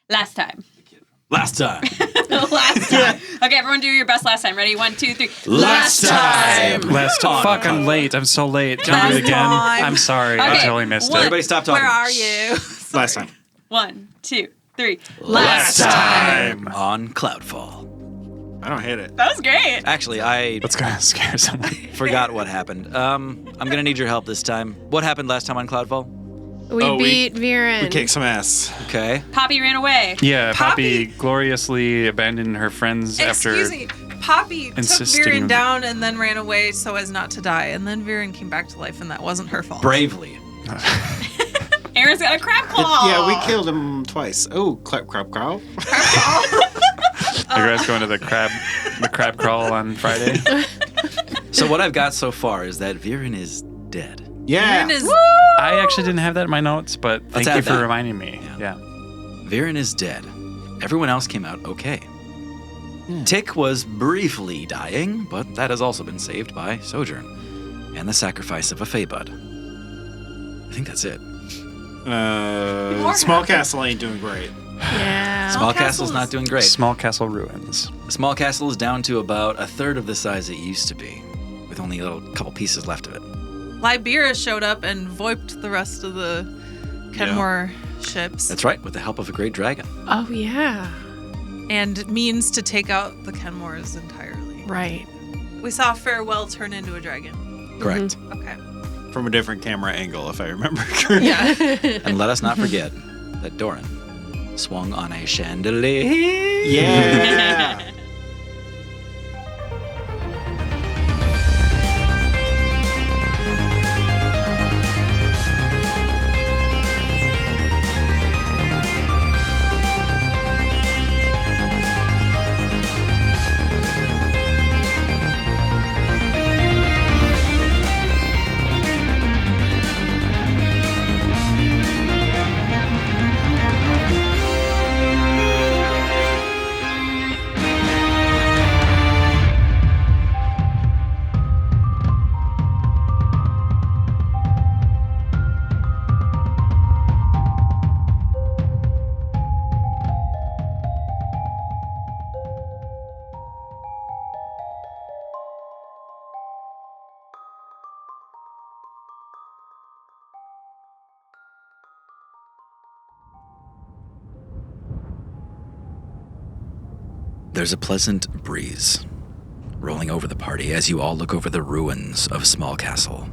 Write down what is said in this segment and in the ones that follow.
Last time. Last time. Last time. Okay, everyone do your best last time. Ready? 1, 2, 3. Last time. Last time. Fuck, I'm late. I'm so late. Can I do it again? time. I'm sorry. I Okay, totally missed one. it. Everybody stop talking. Where are you? Last time. 1, 2, 3. Last time on Cloudfall. I don't hate it. That was great. Actually, I That's gonna scare someone. forgot what happened. I'm gonna need your help this time. What happened last time on Cloudfall? We beat Viren. We kicked some ass. Okay. Poppy ran away. Yeah, Poppy- Poppy gloriously abandoned her friends after. Excuse me. Poppy took insisting- Viren down and then ran away so as not to die. And then Viren came back to life, and that wasn't her fault. Bravely. Aaron's got a crab claw. Yeah, we killed him twice. Oh, crab. Are you guys going to the crab crawl on Friday? So what I've got so far is that Viren is dead. Yeah. Viren is I actually didn't have that in my notes, but thank add you for that. reminding me. Yeah. Viren is dead. Everyone else came out okay. Tick was briefly dying, but that has also been saved by Sojourn and the sacrifice of a Feybud. I think that's it. Small Castle ain't doing great. Yeah. Small Castle Castle's is- not doing great. Small Castle Ruins. Small Castle is down to about a third of the size it used to be, with only a couple pieces left of it. Libera showed up and voiped the rest of the Kenmore ships. That's right, with the help of a great dragon. Oh, yeah. And means to take out the Kenmores entirely. Right. We saw Farewell turn into a dragon. Correct. Okay. From a different camera angle, if I remember correctly. Yeah. And let us not forget that Doran swung on a chandelier. Yeah. There's a pleasant breeze rolling over the party as you all look over the ruins of Small Castle.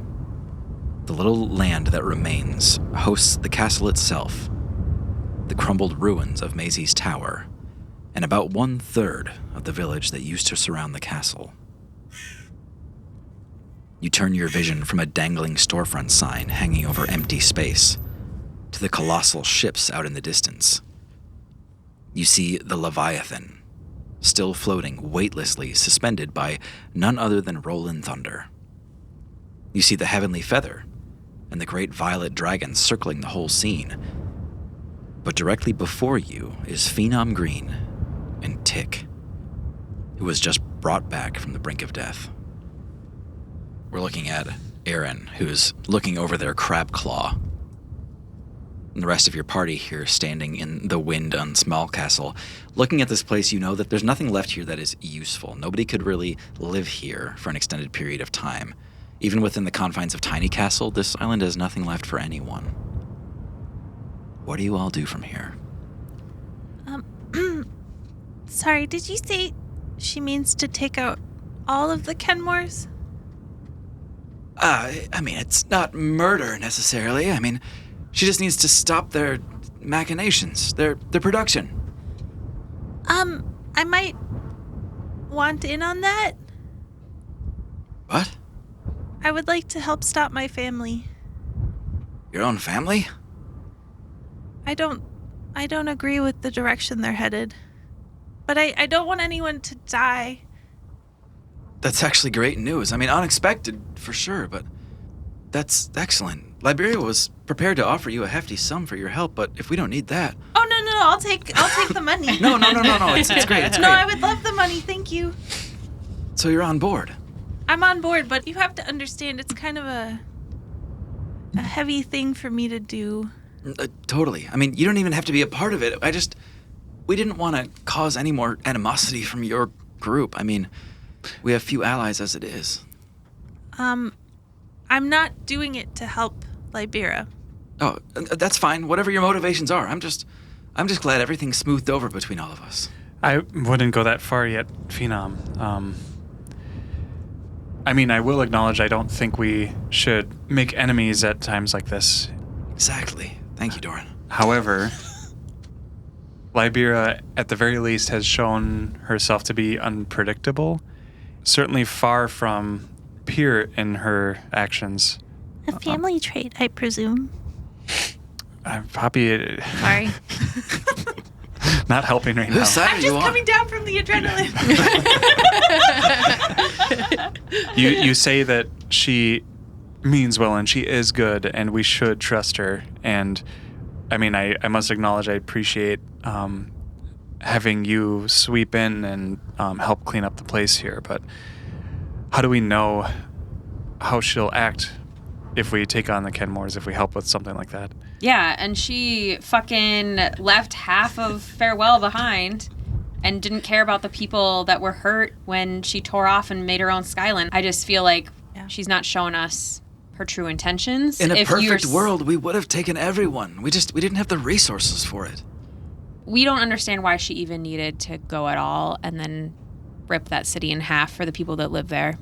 The little land that remains hosts the castle itself, the crumbled ruins of Maisie's tower, and about 1/3 of the village that used to surround the castle. You turn your vision from a dangling storefront sign hanging over empty space to the colossal ships out in the distance. You see the Leviathan, still floating weightlessly, suspended by none other than Rolling Thunder. You see the Heavenly Feather and the great violet dragon circling the whole scene. But directly before you is Phenom Green and Tick, who was just brought back from the brink of death. We're looking at Aaron, who's looking over their crab claw. And the rest of your party here standing in the wind on Small Castle. Looking at this place, you know that there's nothing left here that is useful. Nobody could really live here for an extended period of time. Even within the confines of Tiny Castle, this island has nothing left for anyone. What do you all do from here? Sorry, did you say she means to take out all of the Kenmores? I mean, it's not murder necessarily. I mean, she just needs to stop their machinations, their production. I might want in on that. What? I would like to help stop my family. Your own family? I don't agree with the direction they're headed. But I don't want anyone to die. That's actually great news. I mean, unexpected for sure, but that's excellent. Liberia was prepared to offer you a hefty sum for your help, but if we don't need that... Oh, no, I'll take the money. No, it's great, it's No, great. I would love the money, thank you. So you're on board? I'm on board, but you have to understand it's kind of a heavy thing for me to do. Totally. I mean, you don't even have to be a part of it. we didn't want to cause any more animosity from your group. I mean, we have few allies as it is. I'm not doing it to help Libera. Oh, that's fine. Whatever your motivations are. I'm just glad everything's smoothed over between all of us. I wouldn't go that far yet, Phenom. I mean, I will acknowledge I don't think we should make enemies at times like this. Exactly. Thank you, Doran. However, Libera, at the very least, has shown herself to be unpredictable, certainly far from pure in her actions. A family trait, I presume. Poppy, Sorry. not helping right now. Whose side I'm are you just on? coming down from the adrenaline. You say that she means well and she is good and we should trust her. And I mean, I must acknowledge I appreciate having you sweep in and help clean up the place here. But how do we know how she'll act if we take on the Kenmores, if we help with something like that? Yeah, and she fucking left half of Farewell behind and didn't care about the people that were hurt when she tore off and made her own Skyland. I just feel like she's not showing us her true intentions. In a If perfect you're world, we would have taken everyone. We didn't have the resources for it. We don't understand why she even needed to go at all and then rip that city in half for the people that live there.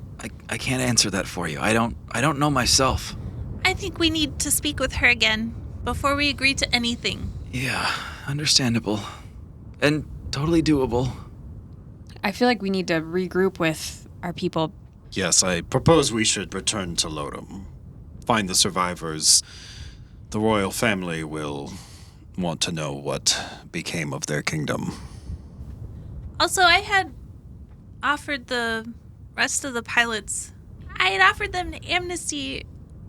I can't answer that for you. I don't know myself. I think we need to speak with her again before we agree to anything. Yeah, understandable. And totally doable. I feel like we need to regroup with our people. Yes, I propose we should return to Lodom. Find the survivors. The royal family will want to know what became of their kingdom. Also, I had offered the rest of the pilots, I had offered them amnesty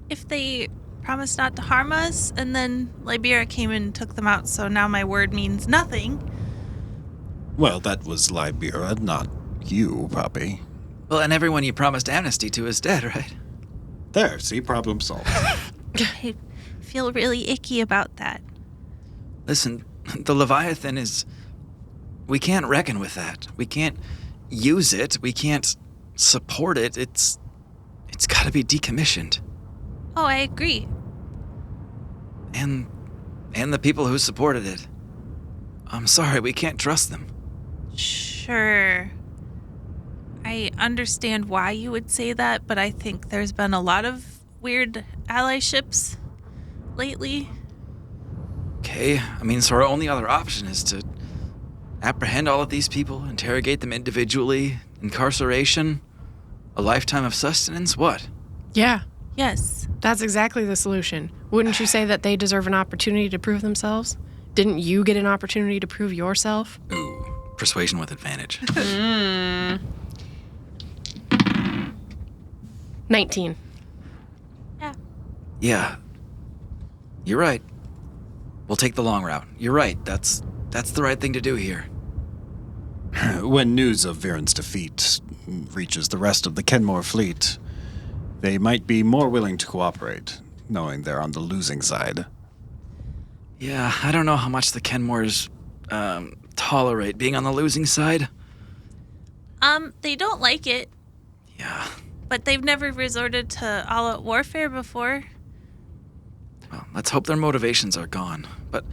if they promised not to harm us, and then Libera came and took them out, so now my word means nothing. Well, that was Libera, not you, Poppy. Well, and everyone you promised amnesty to is dead, right? There, see, problem solved. I feel really icky about that. Listen, the Leviathan is... We can't reckon with that. We can't use it. We can't support it. It's got to be decommissioned. Oh, I agree. And the people who supported it. I'm sorry, we can't trust them. Sure. I understand why you would say that, but I think there's been a lot of weird allyships lately. Okay, I mean, so our only other option is to apprehend all of these people, interrogate them individually, incarceration, a lifetime of sustenance, what? Yeah, Yes. that's exactly the solution. Wouldn't you say that they deserve an opportunity to prove themselves? Didn't you get an opportunity to prove yourself? Ooh, persuasion with advantage. 19. Yeah. You're right. We'll take the long route. You're right. That's the right thing to do here. When news of Viren's defeat reaches the rest of the Kenmore fleet, they might be more willing to cooperate, knowing they're on the losing side. Yeah, I don't know how much the Kenmores tolerate being on the losing side. They don't like it, Yeah. but they've never resorted to all-out warfare before. Well, let's hope their motivations are gone. But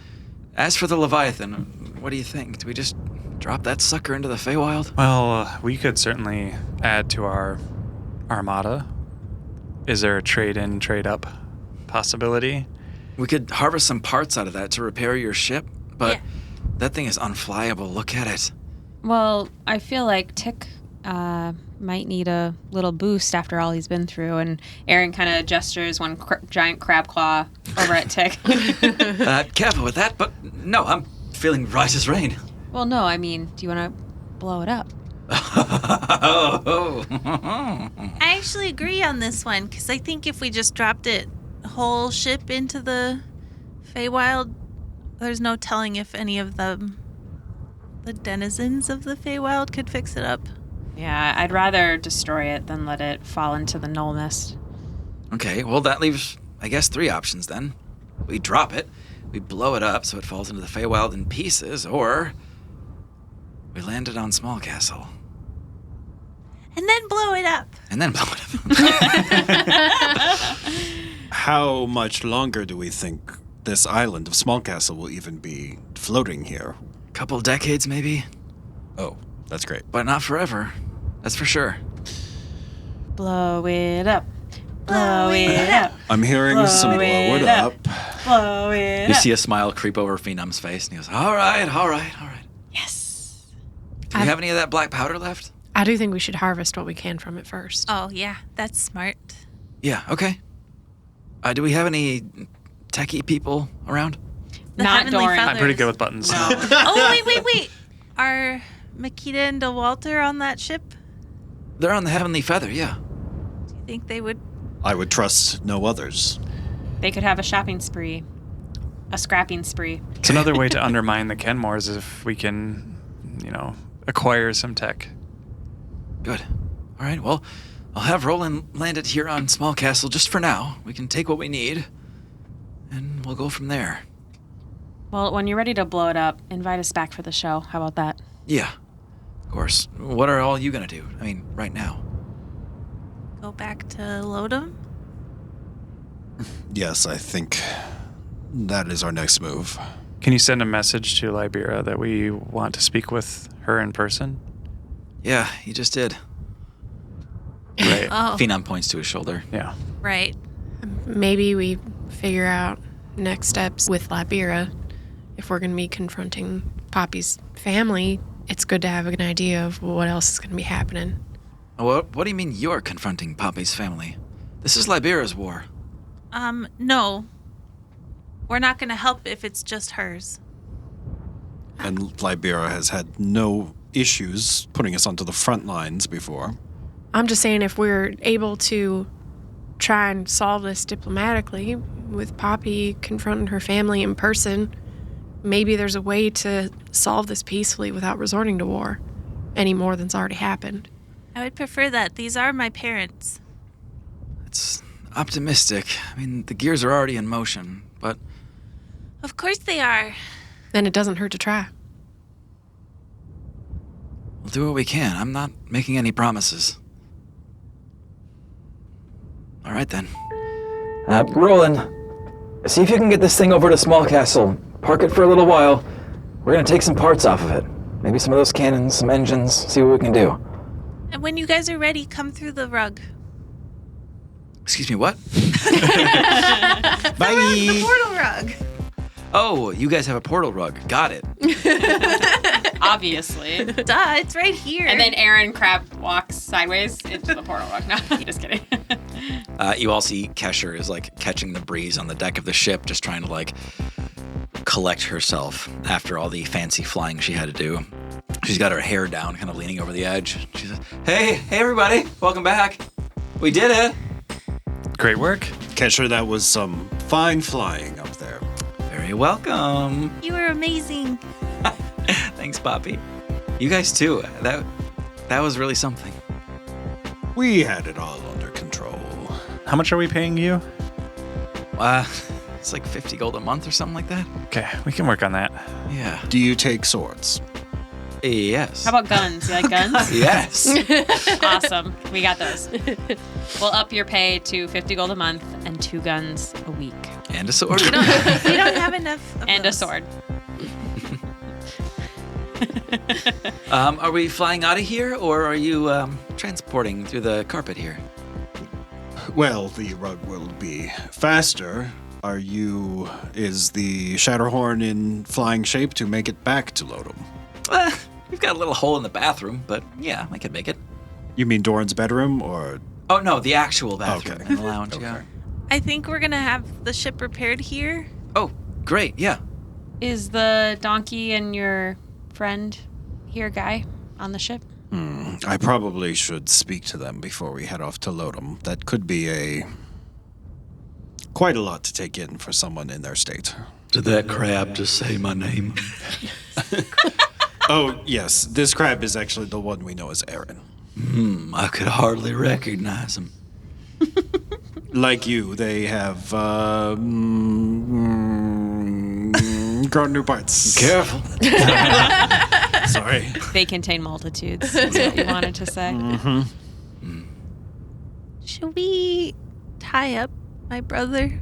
as for the Leviathan, what do you think? Do we just drop that sucker into the Feywild? Well, we could certainly add to our armada. Is there a trade-in, trade-up possibility? We could harvest some parts out of that to repair your ship, but Yeah. that thing is unflyable. Look at it. Well, I feel like Tick might need a little boost after all he's been through, and Aaron kind of gestures one giant crab claw over at Tick. Careful with that, but no, I'm feeling right as rain. Well, no, I mean, do you want to blow it up? I actually agree on this one, because I think if we just dropped it whole ship into the Feywild, there's no telling if any of the denizens of the Feywild could fix it up. Yeah, I'd rather destroy it than let it fall into the null mist. Okay, well, that leaves, I guess, 3 options then. We drop it, we blow it up so it falls into the Feywild in pieces, or We landed on Small Castle. And then blow it up. And then blow it up. How much longer do we think this island of Small Castle will even be floating here? Couple decades, maybe? Oh, that's great. But not forever. That's for sure. Blow it up. Blow it up. I'm hearing Blow some blow it it up. Blow it You up. see a smile creep over Phenom's face, and he goes, all right. Yes. Do you have any of that black powder left? I do think we should harvest what we can from it first. Oh, yeah. That's smart. Yeah, okay. Do we have any techie people around? The Not Heavenly Doran. I'm Feathers. pretty good with buttons. No. Oh, wait. Are Makita and DeWalter on that ship? They're on the Heavenly Feather, yeah. Do you think they would? I would trust no others. They could have a shopping spree. A scrapping spree. It's another way to undermine the Kenmores if we can, acquire some tech. Good. All right, well, I'll have Roland land it here on Small Castle just for now. We can take what we need, and we'll go from there. Well, when you're ready to blow it up, invite us back for the show. How about that? Yeah, of course. What are all you gonna do? I mean, right now. Go back to Lodom? Yes, I think that is our next move. Can you send a message to Libera that we want to speak with her in person? Yeah, you just did. Right. Oh, Phenom points to his shoulder. Yeah. right. Maybe we figure out next steps with Libera. If we're going to be confronting Poppy's family, it's good to have an idea of what else is going to be happening. What do you mean you're confronting Poppy's family? This is Libera's war. No. We're not going to help if it's just hers. And Libera has had no issues putting us onto the front lines before. I'm just saying if we're able to try and solve this diplomatically with Poppy confronting her family in person, maybe there's a way to solve this peacefully without resorting to war any more than's already happened. I would prefer that. These are my parents. It's optimistic. I mean, the gears are already in motion, but Of course they are. Then it doesn't hurt to try. we'll do what we can. I'm not making any promises. All right, then. Roland, see if you can get this thing over to Small Castle. Park it for a little while. We're gonna take some parts off of it. Maybe some of those cannons, some engines, see what we can do. And when you guys are ready, come through the rug. Excuse me, what? The portal rug. Oh, you guys have a portal rug. Got it. Obviously. Duh, it's right here. And then Aaron Crab walks sideways into the portal rug. No, just kidding. You all see Kesher is like catching the breeze on the deck of the ship, just trying to like collect herself after all the fancy flying she had to do. She's got her hair down, kind of leaning over the edge. She says, hey everybody, welcome back. We did it. Great work. Kesher, that was some fine flying up there. Very welcome. You were amazing. Thanks, Poppy. You guys too. That was really something. We had it all under control. How much are we paying you? It's like 50 gold a month or something like that. Okay, we can work on that. Yeah. Do you take swords? Yes. How about guns? You like guns? Yes. Awesome. We got those. We'll up your pay to 50 gold a month and 2 guns a week. And a sword. We don't have enough of And those. a sword. Are we flying out of here, or are you transporting through the carpet here? Well, the rug will be faster. Is the Shatterhorn in flying shape to make it back to Lodom? We've got a little hole in the bathroom, but yeah, I can make it. You mean Doran's bedroom, or? Oh no, the actual bathroom Okay. in the lounge. Yeah. I think we're going to have the ship repaired here. Oh, great. Yeah. Is the donkey and your friend here, Guy, on the ship? I probably should speak to them before we head off to Lodom. That could be quite a lot to take in for someone in their state. Did that crab just say my name? Oh, yes. This crab is actually the one we know as Aaron. I could hardly recognize him. Like you, they have grown new parts. Careful. Sorry. They contain multitudes, is what you wanted to say. Should we tie up my brother?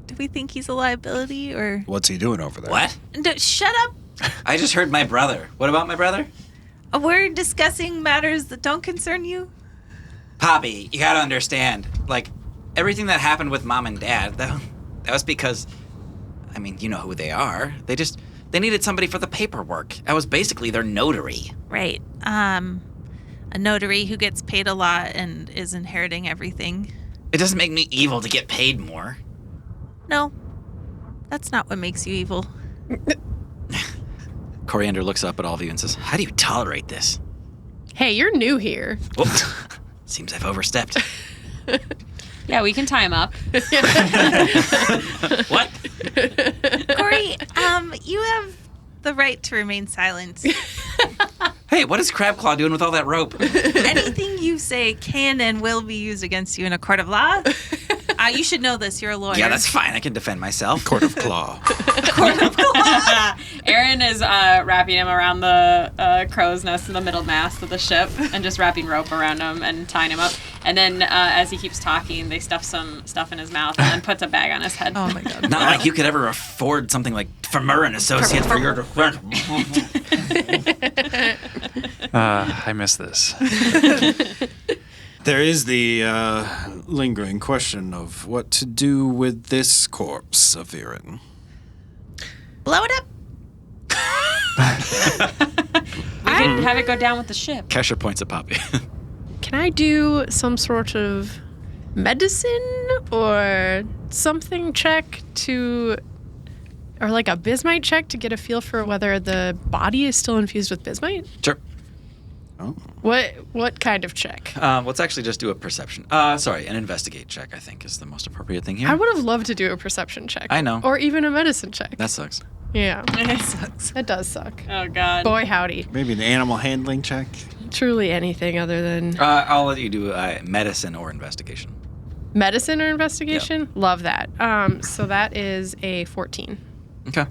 Do we think he's a liability or... What's he doing over there? What? No, shut up! I just heard my brother. What about my brother? We're discussing matters that don't concern you. Poppy, you gotta understand. Like, everything that happened with Mom and Dad, that was because... I mean, you know who they are. They needed somebody for the paperwork. I was basically their notary. Right. A notary who gets paid a lot and is inheriting everything. It doesn't make me evil to get paid more. No, that's not what makes you evil. Coriander looks up at all of you and says, How do you tolerate this? Hey, you're new here. Well, seems I've overstepped. Yeah, we can tie him up. What? Corey, you have the right to remain silent. Hey, what is Crabclaw doing with all that rope? Anything you say can and will be used against you in a court of law. You should know this. You're a lawyer. Yeah, that's fine. I can defend myself. Court of Claw. Aaron is wrapping him around the crow's nest in the middle mast of the ship and just wrapping rope around him and tying him up. And then as he keeps talking, they stuff some stuff in his mouth and then puts a bag on his head. Oh my god. Not like you could ever afford something like Farmer and Associates for your defense. I miss this. There is the lingering question of what to do with this corpse of Viren. Blow it up. We can have it go down with the ship. Kesha points at Poppy. Can I do some sort of medicine or something check to, or like a bismite check to get a feel for whether the body is still infused with bismite? Sure. Oh. What kind of check? Let's actually just do a perception. An investigate check, I think, is the most appropriate thing here. I would have loved to do a perception check. I know. Or even a medicine check. That sucks. Yeah. It sucks. That does suck. Oh, God. Boy, howdy. Maybe an animal handling check? Truly anything other than I'll let you do medicine or investigation. medicine or investigation. Love that. So that is a 14. Okay.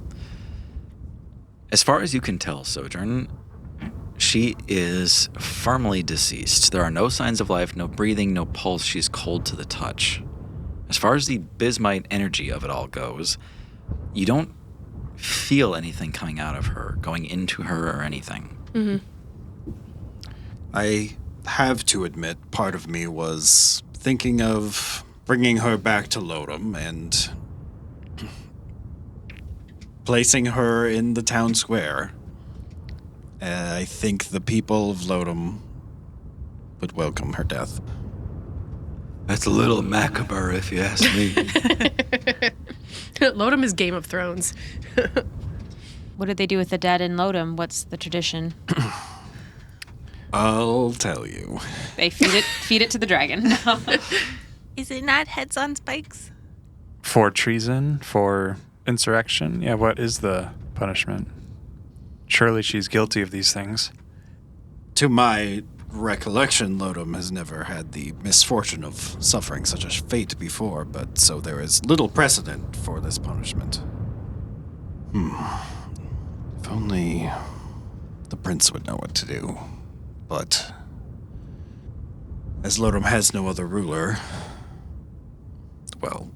As far as you can tell, Sojourn, she is firmly deceased. There are no signs of life, no breathing, no pulse. She's cold to the touch. As far as the bismite energy of it all goes, you don't feel anything coming out of her, going into her or anything. Mm-hmm. I have to admit, part of me was thinking of bringing her back to Lodom and placing her in the town square. I think the people of Lodom would welcome her death. That's a little macabre, if you ask me. Lodom is Game of Thrones. What did they do with the dead in Lodom? What's the tradition? I'll tell you. They feed it to the dragon. Is it not heads on spikes? For treason, for insurrection? Yeah, what is the punishment? Surely she's guilty of these things. To my recollection, Lodom has never had the misfortune of suffering such a fate before, but so there is little precedent for this punishment. If only the prince would know what to do. But as Lodom has no other ruler, well,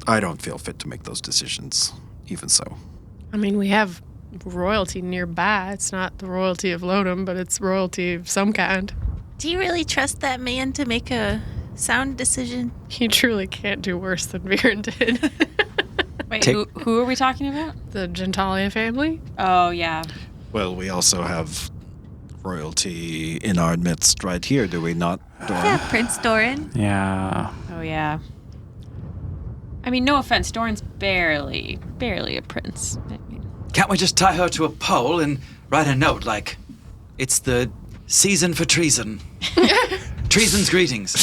I don't feel fit to make those decisions, even so. I mean, we have royalty nearby. It's not the royalty of Lodom, but it's royalty of some kind. Do you really trust that man to make a sound decision? He truly can't do worse than Viren did. Wait, who are we talking about? The Gentalia family? Oh, yeah. Well, we also have royalty in our midst right here, do we not, Doran? Yeah, Prince Doran. Yeah. Oh, yeah. I mean, no offense, Doran's barely a prince. Can't we just tie her to a pole and write a note like, it's the season for treason? Treason's greetings.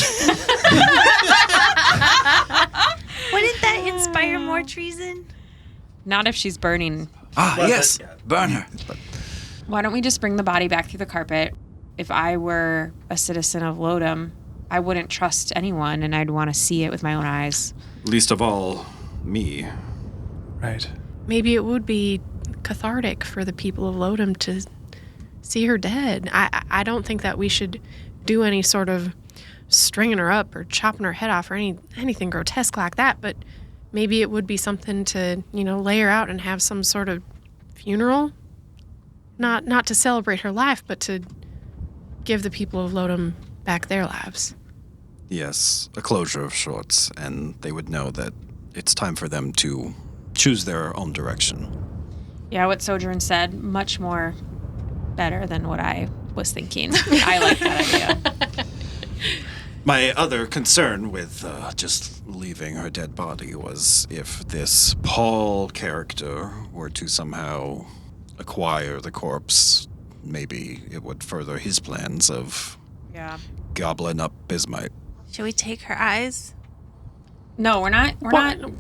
Wouldn't that inspire more treason? Not if she's burning. Yes, burn her. Why don't we just bring the body back through the carpet? If I were a citizen of Lodom, I wouldn't trust anyone, and I'd want to see it with my own eyes. Least of all, me. Right. Maybe it would be cathartic for the people of Lodom to see her dead. I don't think that we should do any sort of stringing her up or chopping her head off or anything grotesque like that, but maybe it would be something to, lay her out and have some sort of funeral. Not to celebrate her life, but to give the people of Lodom back their lives. Yes, a closure of sorts, and they would know that it's time for them to choose their own direction. Yeah, what Sojourn said, much more better than what I was thinking. I like that idea. My other concern with just leaving her dead body was if this Paul character were to somehow acquire the corpse, maybe it would further his plans of gobbling up Bismite. Should we take her eyes? No, we're not.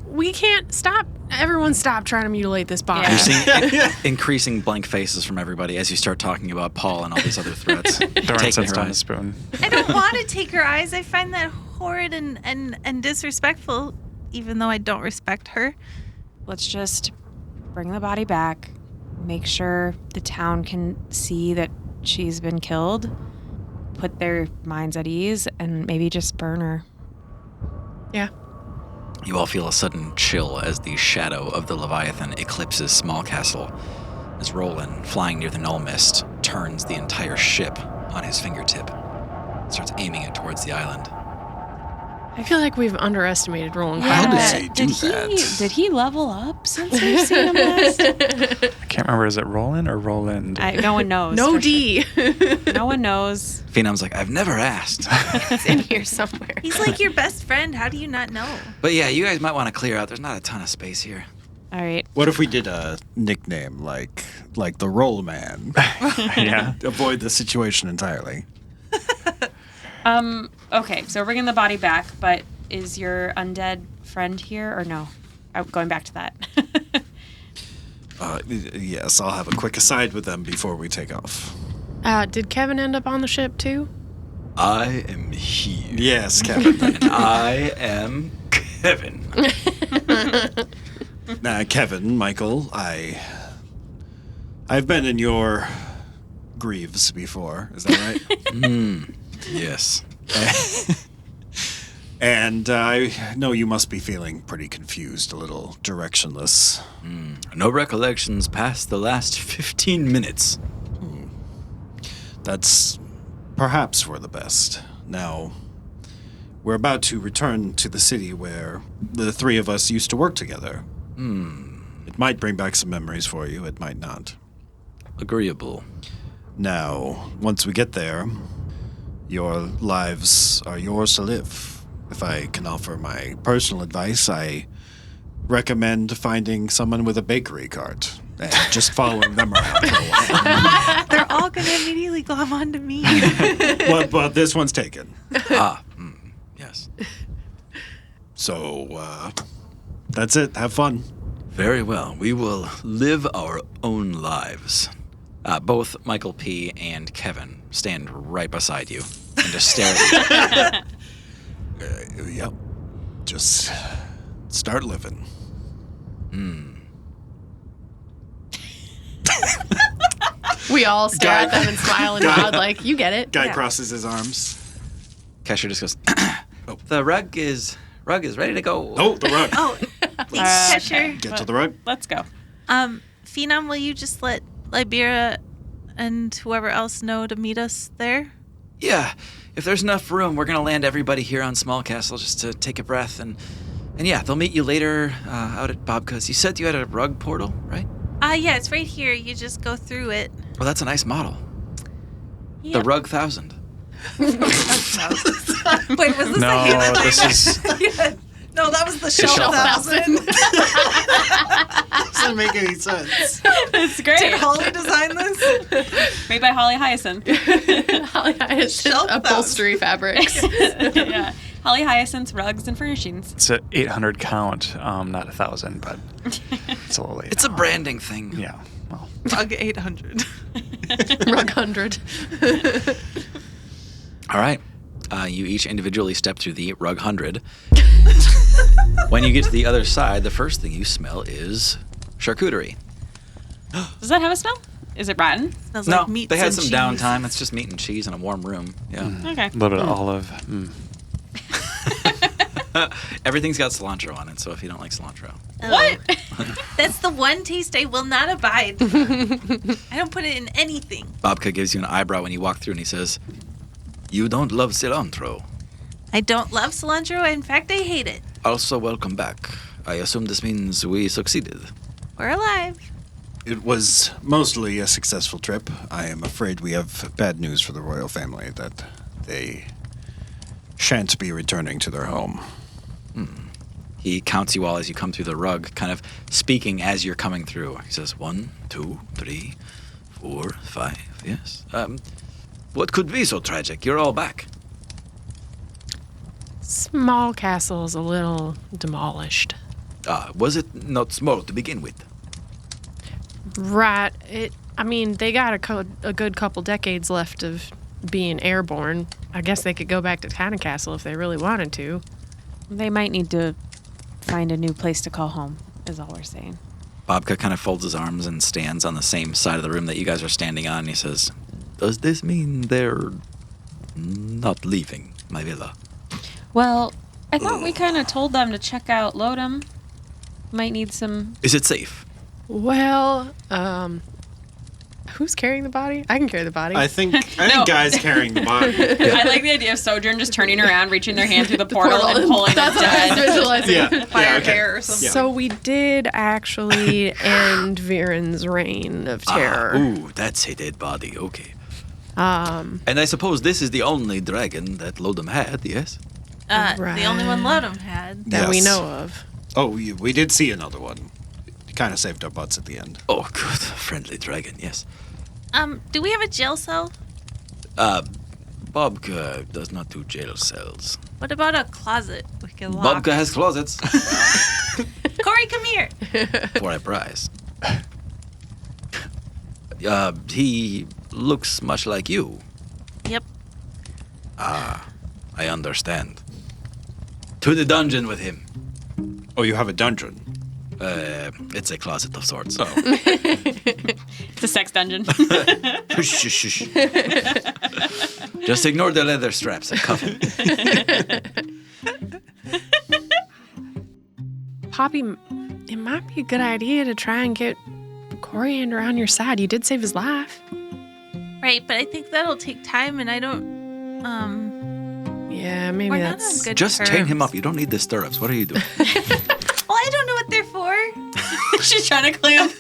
We can't stop. Everyone stop trying to mutilate this body. Yeah. You're seeing increasing blank faces from everybody as you start talking about Paul and all these other threats. Doran Taking sets her down on a spoon. I don't want to take her eyes. I find that horrid and disrespectful, even though I don't respect her. Let's just bring the body back, make sure the town can see that she's been killed, put their minds at ease, and maybe just burn her. Yeah. You all feel a sudden chill as the shadow of the Leviathan eclipses Small Castle, as Roland, flying near the null mist, turns the entire ship on his fingertip, starts aiming it towards the island. I feel like we've underestimated Roland How quite a does bit. he do that? Did he level up since we've seen him last? I can't remember, is it Roland or Roland? No one knows. No for D. sure. No one knows. Phenom's like, I've never asked. It's in here somewhere. He's like your best friend. How do you not know? But yeah, you guys might want to clear out. There's not a ton of space here. All right. What if we did a nickname like the Roll Man? Yeah. Avoid the situation entirely. Okay, so we're bringing the body back, but is your undead friend here or no? Going back to that. Yes, I'll have a quick aside with them before we take off. Did Kevin end up on the ship too? I am here. Yes, Kevin. And I am Kevin. Kevin, Michael, I've been in your grieves before. Is that right? Yes. And I know you must be feeling pretty confused, a little directionless. No recollections past the last 15 minutes. That's perhaps for the best. Now, we're about to return to the city where the three of us used to work together. It might bring back some memories for you, it might not. Agreeable. Now, once we get there, your lives are yours to live. If I can offer my personal advice, I recommend finding someone with a bakery cart and just following them around for a while. They're all gonna immediately glom onto me. But this one's taken. Yes. So, that's it. Have fun. Very well. We will live our own lives. Both Michael P. and Kevin stand right beside you and just stare at you. Yep. Just start living. We all stare at them and smile and nod like, you get it. Guy crosses his arms. Cashier just goes, The rug is ready to go. Oh, the rug. Oh, thanks, Cheshire. Get to the rug. Let's go. Phenom, will you just let Libera and whoever else know to meet us there? Yeah. If there's enough room, we're going to land everybody here on Small Castle just to take a breath. And yeah, they'll meet you later out at Bobka's. You said you had a rug portal, right? Yeah, it's right here. You just go through it. Well, that's a nice model. Yep. The Rug 1000. Wait, was this No, a Hannah thing? this is Yeah. No, that was the Shelf Shelf 1000. Doesn't make any sense. It's great. Did Holly design this? Made by Holly Hyacinth. Holly Hyacinth Shelf upholstery fabrics. Yeah. Holly Hyacinth's rugs and furnishings. it's a 800 count, not 1,000, but it's a little late. It's a branding thing. Yeah. Well, Rug 800. Rug 100. All right. You each individually step through the Rug 100. When you get to the other side, the first thing you smell is charcuterie. Does that have a smell? Is it rotten? Smells No, like meats they had and some cheese. downtime. It's just meat and cheese in a warm room. Yeah. Okay. A little bit of olive. Everything's got cilantro on it, so if you don't like cilantro. What? That's the one taste I will not abide. I don't put it in anything. Bobka gives you an eyebrow when you walk through and he says, "You don't love cilantro. I don't love cilantro. In fact, I hate it. Also, welcome back. I assume this means we succeeded." We're alive. It was mostly a successful trip. I am afraid we have bad news for the royal family that they shan't be returning to their home. He counts you all as you come through the rug, kind of speaking as you're coming through. He says, 1, 2, 3, 4, 5, yes. What could be so tragic? You're all back. Small castle is a little demolished. Was it not small to begin with? Right. They got a good couple decades left of being airborne. I guess they could go back to Tiny Castle if they really wanted to. They might need to find a new place to call home, is all we're saying. Bobka kind of folds his arms and stands on the same side of the room that you guys are standing on. He says, "Does this mean they're not leaving my villa?" Well, I thought we kind of told them to check out Lodom. Might need some... Is it safe? Well, who's carrying the body? I can carry the body. I think No. Guy's carrying the body. I like the idea of Sojourn just turning around, reaching their hand through the portal and pulling That's the what I was dead. visualizing. Yeah. Fire okay. hair or something. So we did actually end Viren's reign of terror. Ooh, that's a dead body. Okay. Um, And I suppose this is the only dragon that Lodom had, yes? The only one Lodom had. that we Yes. know of. Oh, we did see another one. Kind of saved our butts at the end. Oh, good. Friendly dragon, yes. Do we have a jail cell? Bobka does not do jail cells. What about a closet we can lock? Bobka has closets Corey, come here. for a prize. He looks much like you. Yep. I understand. To the dungeon with him. Oh, you have a dungeon. It's a closet of sorts. It's a sex dungeon. Shush, shush, shush. Just ignore the leather straps and cuff him. Poppy, it might be a good idea to try and get Coriander on your side. You did save his life. Right, but I think that'll take time, and I don't. Yeah, maybe We're not on that's... good Just chain him terms. up. You don't need the stirrups. What are you doing? Well, I don't know what they're for. She's trying to clamp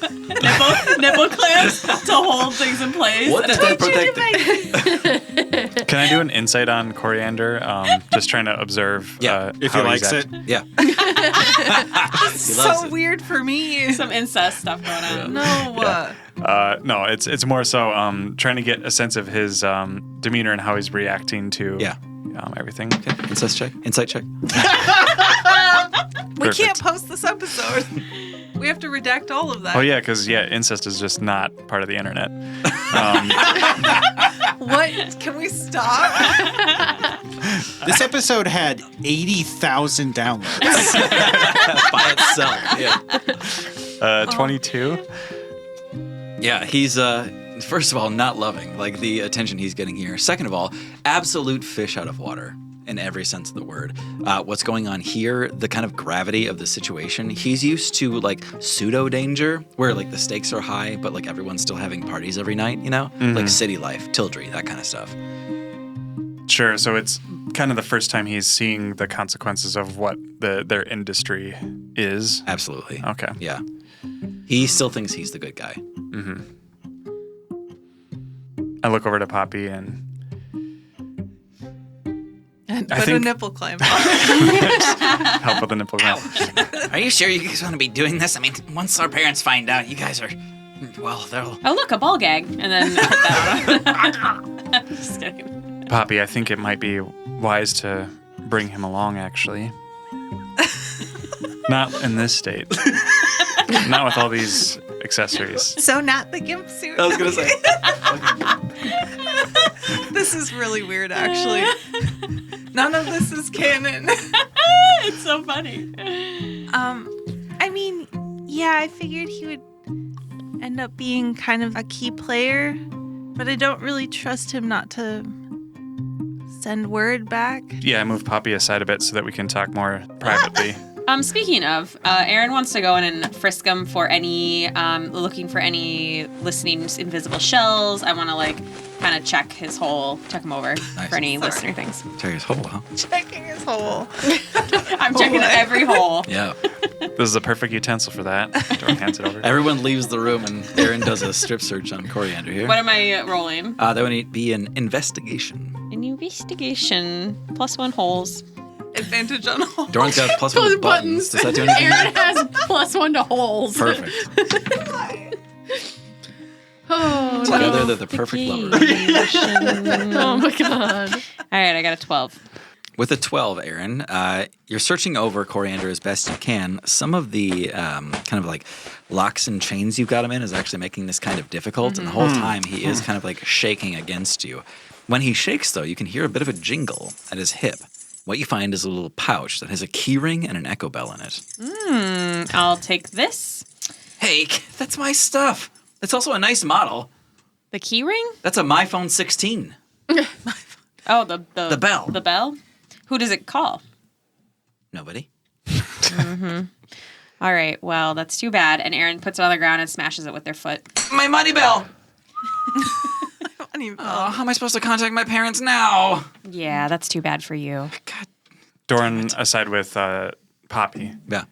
nipple clamps to hold things in place. What is that protecting? Can I do an insight on Coriander? Just trying to observe. Yeah, If how he he's likes it. act- Yeah. It's loves so it. weird for me. Some incest stuff going on. No. No, it's more so trying to get a sense of his demeanor and how he's reacting to Yeah. everything. Okay. Insight check. Insight check. We Perfect. can't post this episode. We have to redact all of that. Oh yeah, because incest is just not part of the internet. What? Can we stop? This episode had 80,000 downloads. By itself. Yeah. 22. Yeah, he's first of all not loving like the attention he's getting here. Second of all, absolute fish out of water in every sense of the word. What's going on here, the kind of gravity of the situation, he's used to like pseudo danger where like the stakes are high, but like everyone's still having parties every night, you know? Like city life, Tildry, that kind of stuff. Sure. So it's kind of the first time he's seeing the consequences of what their industry is. Absolutely. Okay. Yeah. He still thinks he's the good guy. I look over to Poppy and And I put a think- nipple clamp on. help with the nipple clamp. Are you sure you guys want to be doing this? I mean, once our parents find out, you guys are, well, they'll... Oh, look, a ball gag. And then put that on. Just kidding. Poppy, I think it might be wise to bring him along, actually. Not in this state. Not with all these accessories. So not the gimp suit. I was going to say. This is really weird, actually. None of this is canon. It's so funny. I mean, yeah, I figured he would end up being kind of a key player, but I don't really trust him not to send word back. Yeah, I moved Poppy aside a bit so that we can talk more privately. Speaking of, Aaron wants to go in and frisk him for any, looking for any listening invisible shells. I want to kind of check him over for any listener things. Check his hole, huh? Checking his hole. I'm checking every hole. Yeah. This is a perfect utensil for that. Doran hands it over. Everyone leaves the room, and Aaron does a strip search on Coriander here. What am I rolling? That would be an investigation. An investigation. +1 holes. Advantage on all. Doran's got +1 buttons. Does that do anything? Aaron has +1 to holes. Perfect. Oh, Together, they're the perfect lovers. oh my god. All right, I got a 12. With a 12, Aaron, you're searching over Coriander as best you can. Some of the kind of locks and chains you've got him in is actually making this kind of difficult, and the whole time he is kind of shaking against you. When he shakes, though, you can hear a bit of a jingle at his hip. What you find is a little pouch that has a key ring and an echo bell in it. I'll take this. Hey, that's my stuff. It's also a nice model. The key ring? That's a My Phone 16. Oh, the bell. The bell? Who does it call? Nobody. All right, well, that's too bad. And Aaron puts it on the ground and smashes it with their foot. My money bell. Funny. Oh, how am I supposed to contact my parents now? Yeah, that's too bad for you. God. Doran aside with Poppy. Yeah.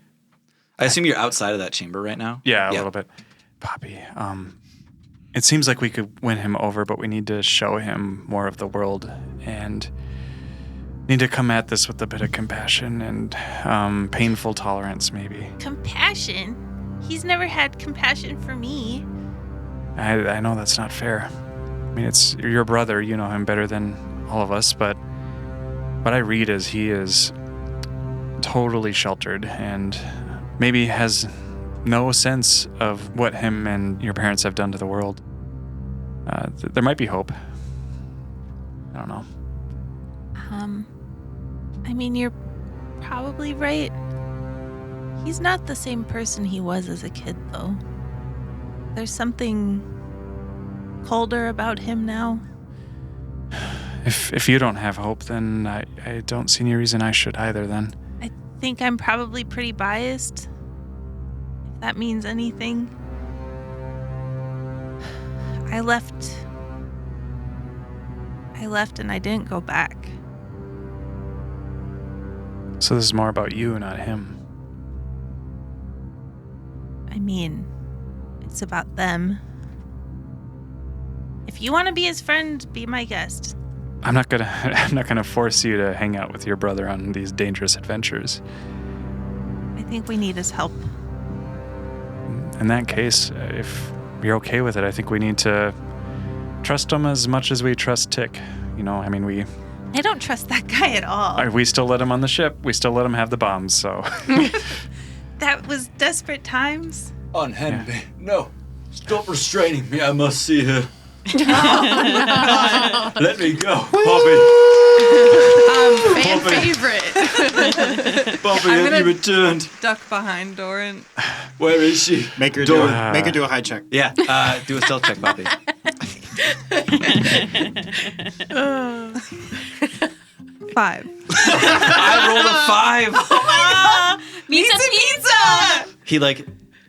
I assume you're outside of that chamber right now? Yeah, a little bit. Poppy, it seems like we could win him over, but we need to show him more of the world and need to come at this with a bit of compassion and painful tolerance, maybe. Compassion? He's never had compassion for me. I know that's not fair. I mean, it's your brother. You know him better than all of us, but what I read is he is totally sheltered and maybe has no sense of what him and your parents have done to the world. There might be hope. I don't know. I mean, you're probably right. He's not the same person he was as a kid, though. There's something colder about him now. If you don't have hope, then I don't see any reason I should either, then. I think I'm probably pretty biased, if that means anything. I left and I didn't go back. So this is more about you, not him. I mean, it's about them. If you want to be his friend, be my guest. I'm not gonna force you to hang out with your brother on these dangerous adventures. I think we need his help. In that case, if you're okay with it, I think we need to trust him as much as we trust Tick. You know, I mean, I don't trust that guy at all. we still let him on the ship. We still let him have the bombs, so. That was desperate times. Unhand me. No. Stop restraining me. I must see her. Let me go, Poppy. Fan favorite. Poppy, I'm have gonna- you returned? Duck behind Doran. Where is she? Make her Doran. make her do a high check. Yeah, do a stealth check, Poppy. 5. I rolled a 5. Pizza! He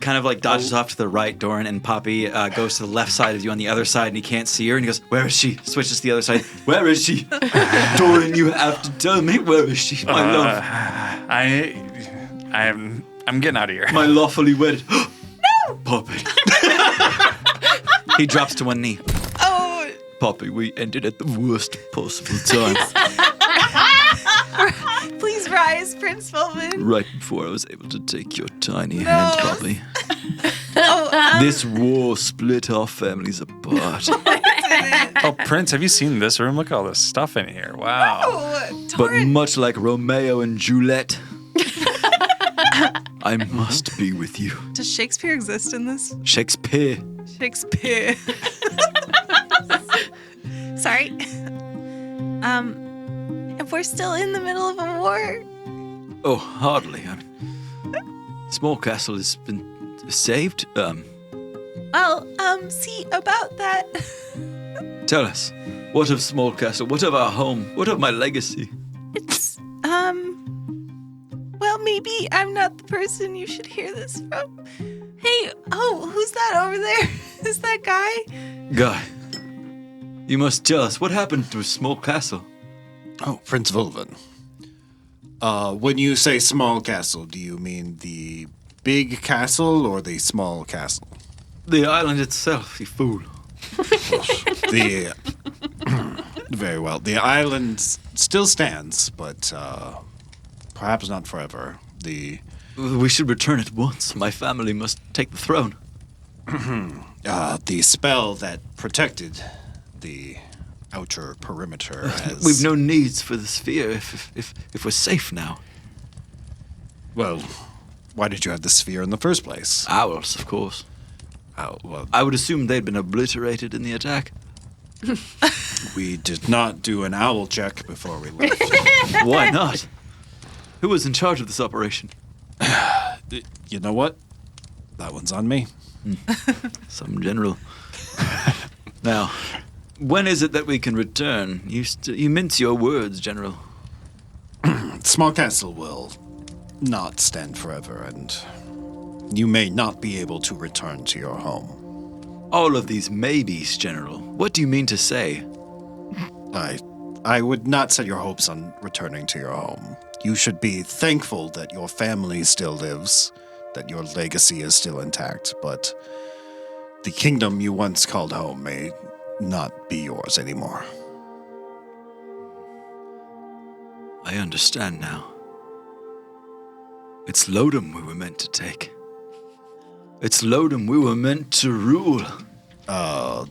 kind of dodges off to the right, Doran, and Poppy goes to the left side of you on the other side, and he can't see her, and he goes, "Where is she?" Switches to the other side. "Where is she?" "Doran, you have to tell me, where is she, my love? I'm getting out of here. My lawfully wedded." "No!" "Poppy." He drops to one knee. Oh, "Poppy, we ended at the worst possible time. Please rise, Prince Fulman. Right before I was able to take your tiny hand, Poppy. This war split our families apart. Oh, Prince, have you seen this room? Look at all this stuff in here. Wow. But much like Romeo and Juliet, I must be with you." does Shakespeare exist in this? Shakespeare. Shakespeare. Sorry. If we're still in the middle of a war, Oh, hardly. Small Castle has been saved. Well, see about that. Tell us, what of Small Castle? What of our home? What of my legacy? It's, well, maybe I'm not the person you should hear this from. Hey, who's that over there? Is that guy? Guy, you must tell us what happened to Small Castle. Oh, Prince Vulvan. When you say small castle, do you mean the big castle or the small castle? The island itself, you fool. The very well. The island still stands, but perhaps not forever. We should return at once. My family must take the throne. The spell that protected the outer perimeter has... We've no needs for the sphere if we're safe now. Well, why did you have the sphere in the first place? Owls, of course. Well, I would assume they'd been obliterated in the attack. we did not do an owl check before we left. Why not? Who was in charge of this operation? You know what? That one's on me. Some general. Now, when is it that we can return? You mince your words, General. Small Castle will not stand forever, and you may not be able to return to your home. All of these maybes, General. What do you mean to say? I would not set your hopes on returning to your home. You should be thankful that your family still lives, that your legacy is still intact, but the kingdom you once called home may not be yours anymore. I understand now. It's Lodom we were meant to take. It's Lodom we were meant to rule.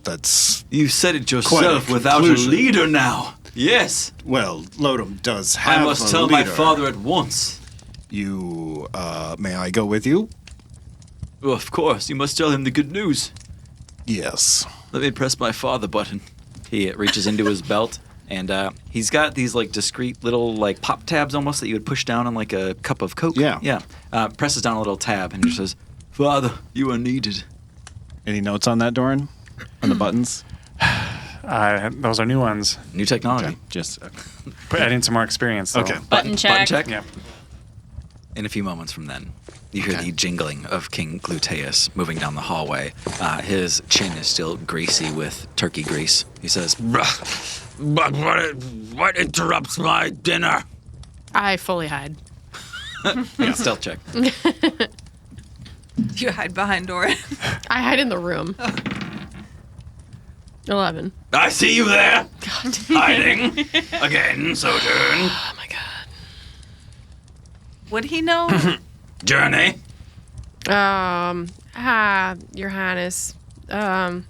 That's... You said it quite yourself a without a conclusion. leader now. Yes. Well, Lodom does have I must tell my father at once. You, may I go with you? Well, of course, you must tell him the good news. Yes. Let me press my father button. He reaches into his belt, and he's got these like discreet little like pop tabs almost that you would push down on like a cup of Coke. Yeah. Yeah. Presses down a little tab and just says, "Father, you are needed." Any notes on that, Doran? On the buttons? Those are new ones. New technology. Just... Adding some more experience. Though. Okay. Button check. Button check. Yeah. In a few moments from then, you hear the jingling of King Gluteus moving down the hallway. His chin is still greasy with turkey grease. He says, But what interrupts my dinner? I fully hide. stealth check. You hide behind Doran. I hide in the room. 11. I see you there. Hiding. Again, Sojourn. Oh my god. Would he know? Journey. Your Highness. I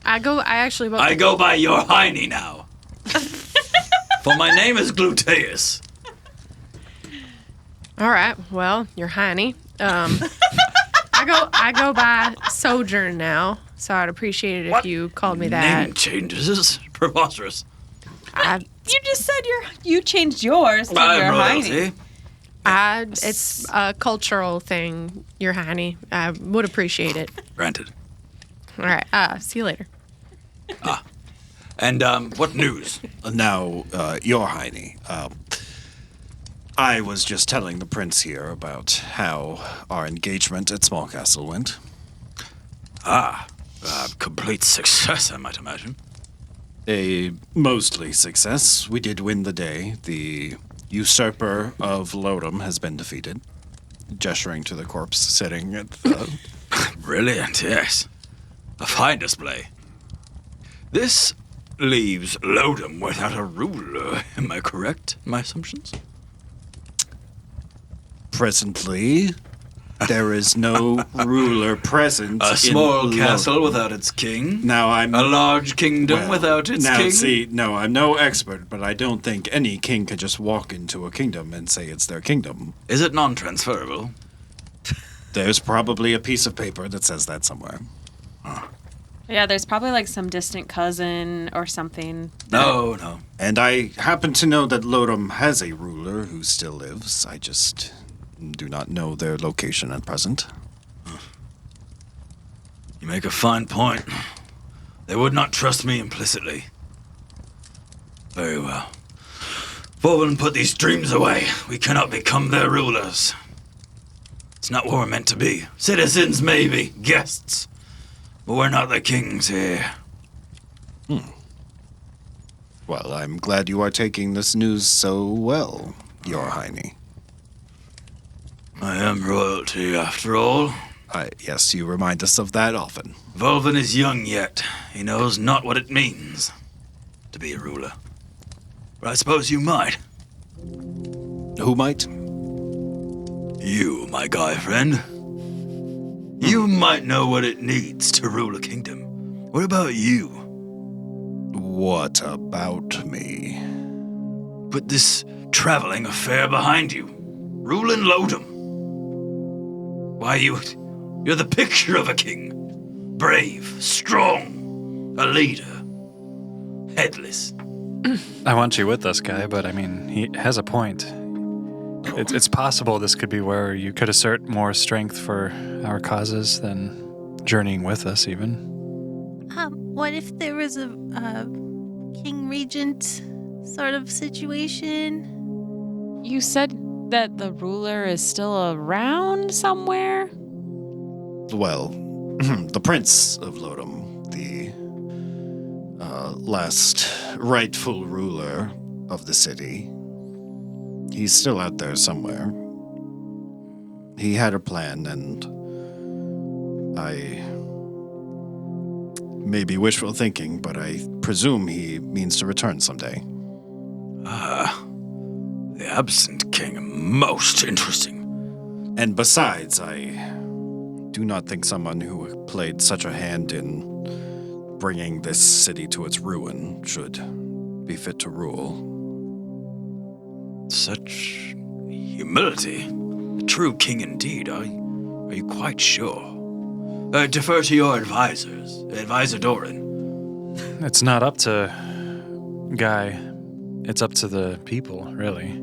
I go by your hiney now. For my name is Gluteus. All right. Well, your Hiney. I go by Sojourn now, so I'd appreciate it if you called me that. Name changes. Preposterous. You just said you changed yours to I'm your royalty. Heine. It's a cultural thing, your Hiney. I would appreciate it. Granted. All right. See you later. And what news? Now, your Heine, I was just telling the prince here about how our engagement at Small Castle went. Complete success, I might imagine. A mostly success. We did win the day. The usurper of Lodom has been defeated. Gesturing to the corpse sitting at the... Brilliant, yes. A fine display. This leaves Lodom without a ruler. Am I correct in my assumptions? Presently, there is no ruler present. A in small Lodom. castle without its king. Now I'm A large kingdom well, without its now, king. see, no, I'm no expert, but I don't think any king could just walk into a kingdom and say it's their kingdom. Is it non-transferable? There's probably a piece of paper that says that somewhere. Yeah, there's probably like some distant cousin or something. No. And I happen to know that Lodom has a ruler who still lives. I just do not know their location at present. You make a fine point. They would not trust me implicitly. Very well. Forward and put these dreams away. We cannot become their rulers. It's not what we're meant to be. Citizens, maybe. Guests. But we're not the kings here. Well, I'm glad you are taking this news so well, Your Highness. I am royalty, after all. Yes, you remind us of that often. Volvin is young yet. He knows not what it means to be a ruler. But I suppose you might. Who might? You, my guy friend. You might know what it needs to rule a kingdom. What about you? What about me? Put this traveling affair behind you. Ruling Lodom. Why, you're the picture of a king. Brave, strong, a leader. Headless. I want you with us, guy, but I mean, he has a point. It's possible this could be where you could assert more strength for our causes than journeying with us, even. What if there was a king regent sort of situation? You said that the ruler is still around somewhere? Well, the Prince of Lodom, the last rightful ruler of the city, he's still out there somewhere. He had a plan, and I may be wishful thinking, but I presume he means to return someday. The absent king, most interesting. And besides, I do not think someone who played such a hand in bringing this city to its ruin should be fit to rule. Such humility. A true king indeed. Are you quite sure? Defer to your advisors. Advisor Doran. It's not up to Guy. It's up to the people, really.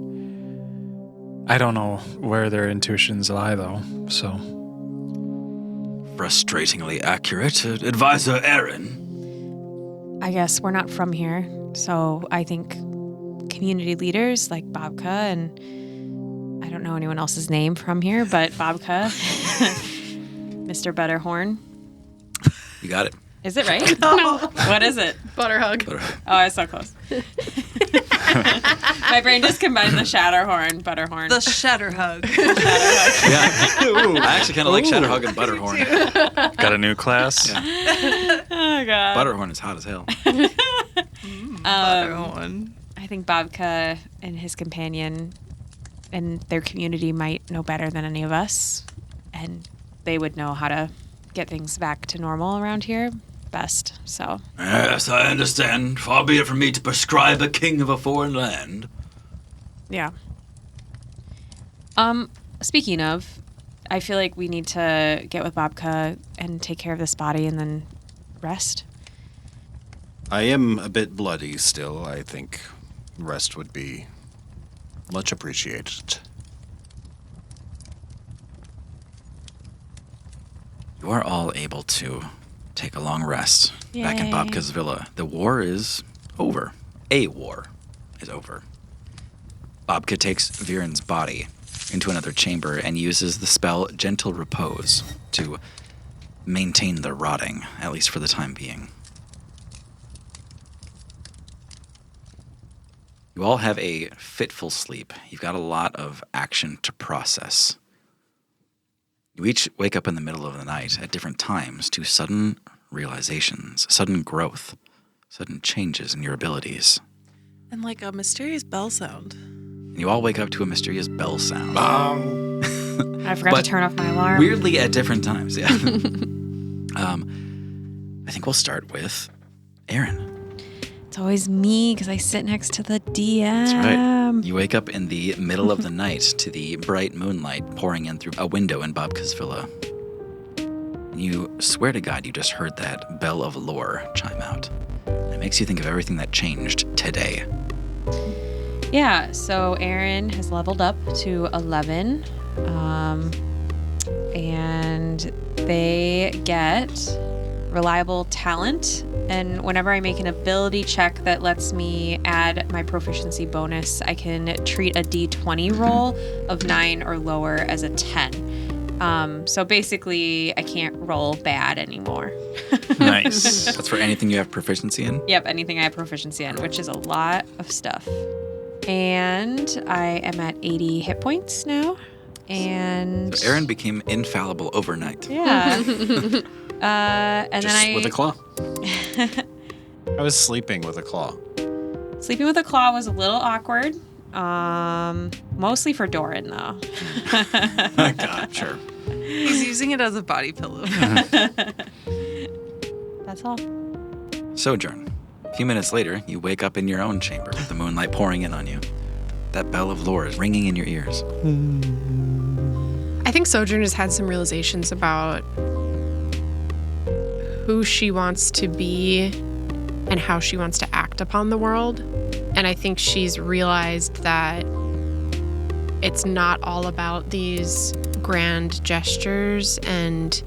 I don't know where their intuitions lie, though, so... Frustratingly accurate. Advisor Aaron. I guess we're not from here, so I think community leaders like Bobka, and I don't know anyone else's name from here, but Bobka, Mr. Butterhorn. You got it. Is it right? No. What is it? Butterhug. Oh, I was so close. My brain just combined the Shatterhorn, Butterhorn. The Shatterhug. Yeah. I actually kind of like Shatterhug and Butterhorn. Got a new class? Yeah. Oh, God. Butterhorn is hot as hell. Butterhorn. I think Bobka and his companion and their community might know better than any of us, and they would know how to get things back to normal around here best, so. Yes, I understand. Far be it from me to prescribe a king of a foreign land. Yeah. Speaking of, I feel like we need to get with Bobka and take care of this body and then rest. I am a bit bloody still. I think rest would be much appreciated. You are all able to take a long rest back in Yay. Bobka's villa. The war is over. A war is over. Bobka takes Viren's body into another chamber and uses the spell Gentle Repose to maintain the rotting, at least for the time being. You all have a fitful sleep. You've got a lot of action to process. You each wake up in the middle of the night at different times to sudden realizations, sudden growth, sudden changes in your abilities. And like a mysterious bell sound. And you all wake up to a mysterious bell sound. I forgot to turn off my alarm. Weirdly at different times, yeah. I think we'll start with Aaron. It's always me because I sit next to the DM. That's right. You wake up in the middle of the night to the bright moonlight pouring in through a window in Bobka's villa. And you swear to God you just heard that bell of lore chime out. It makes you think of everything that changed today. Yeah, so Aaron has leveled up to 11. And they get reliable talent. And whenever I make an ability check that lets me add my proficiency bonus, I can treat a d20 roll of 9 or lower as a 10. So basically, I can't roll bad anymore. Nice. That's for anything you have proficiency in? Yep, anything I have proficiency in, which is a lot of stuff. And I am at 80 hit points now. And So Aaron became infallible overnight. yeah. And Just then with a claw. I was sleeping with a claw. Sleeping with a claw was a little awkward. Mostly for Doran, though. God, sure. He's using it as a body pillow. That's all. Sojourn. A few minutes later, you wake up in your own chamber with the moonlight pouring in on you. That bell of lore is ringing in your ears. I think Sojourn has had some realizations about who she wants to be and how she wants to act upon the world. And I think she's realized that it's not all about these grand gestures and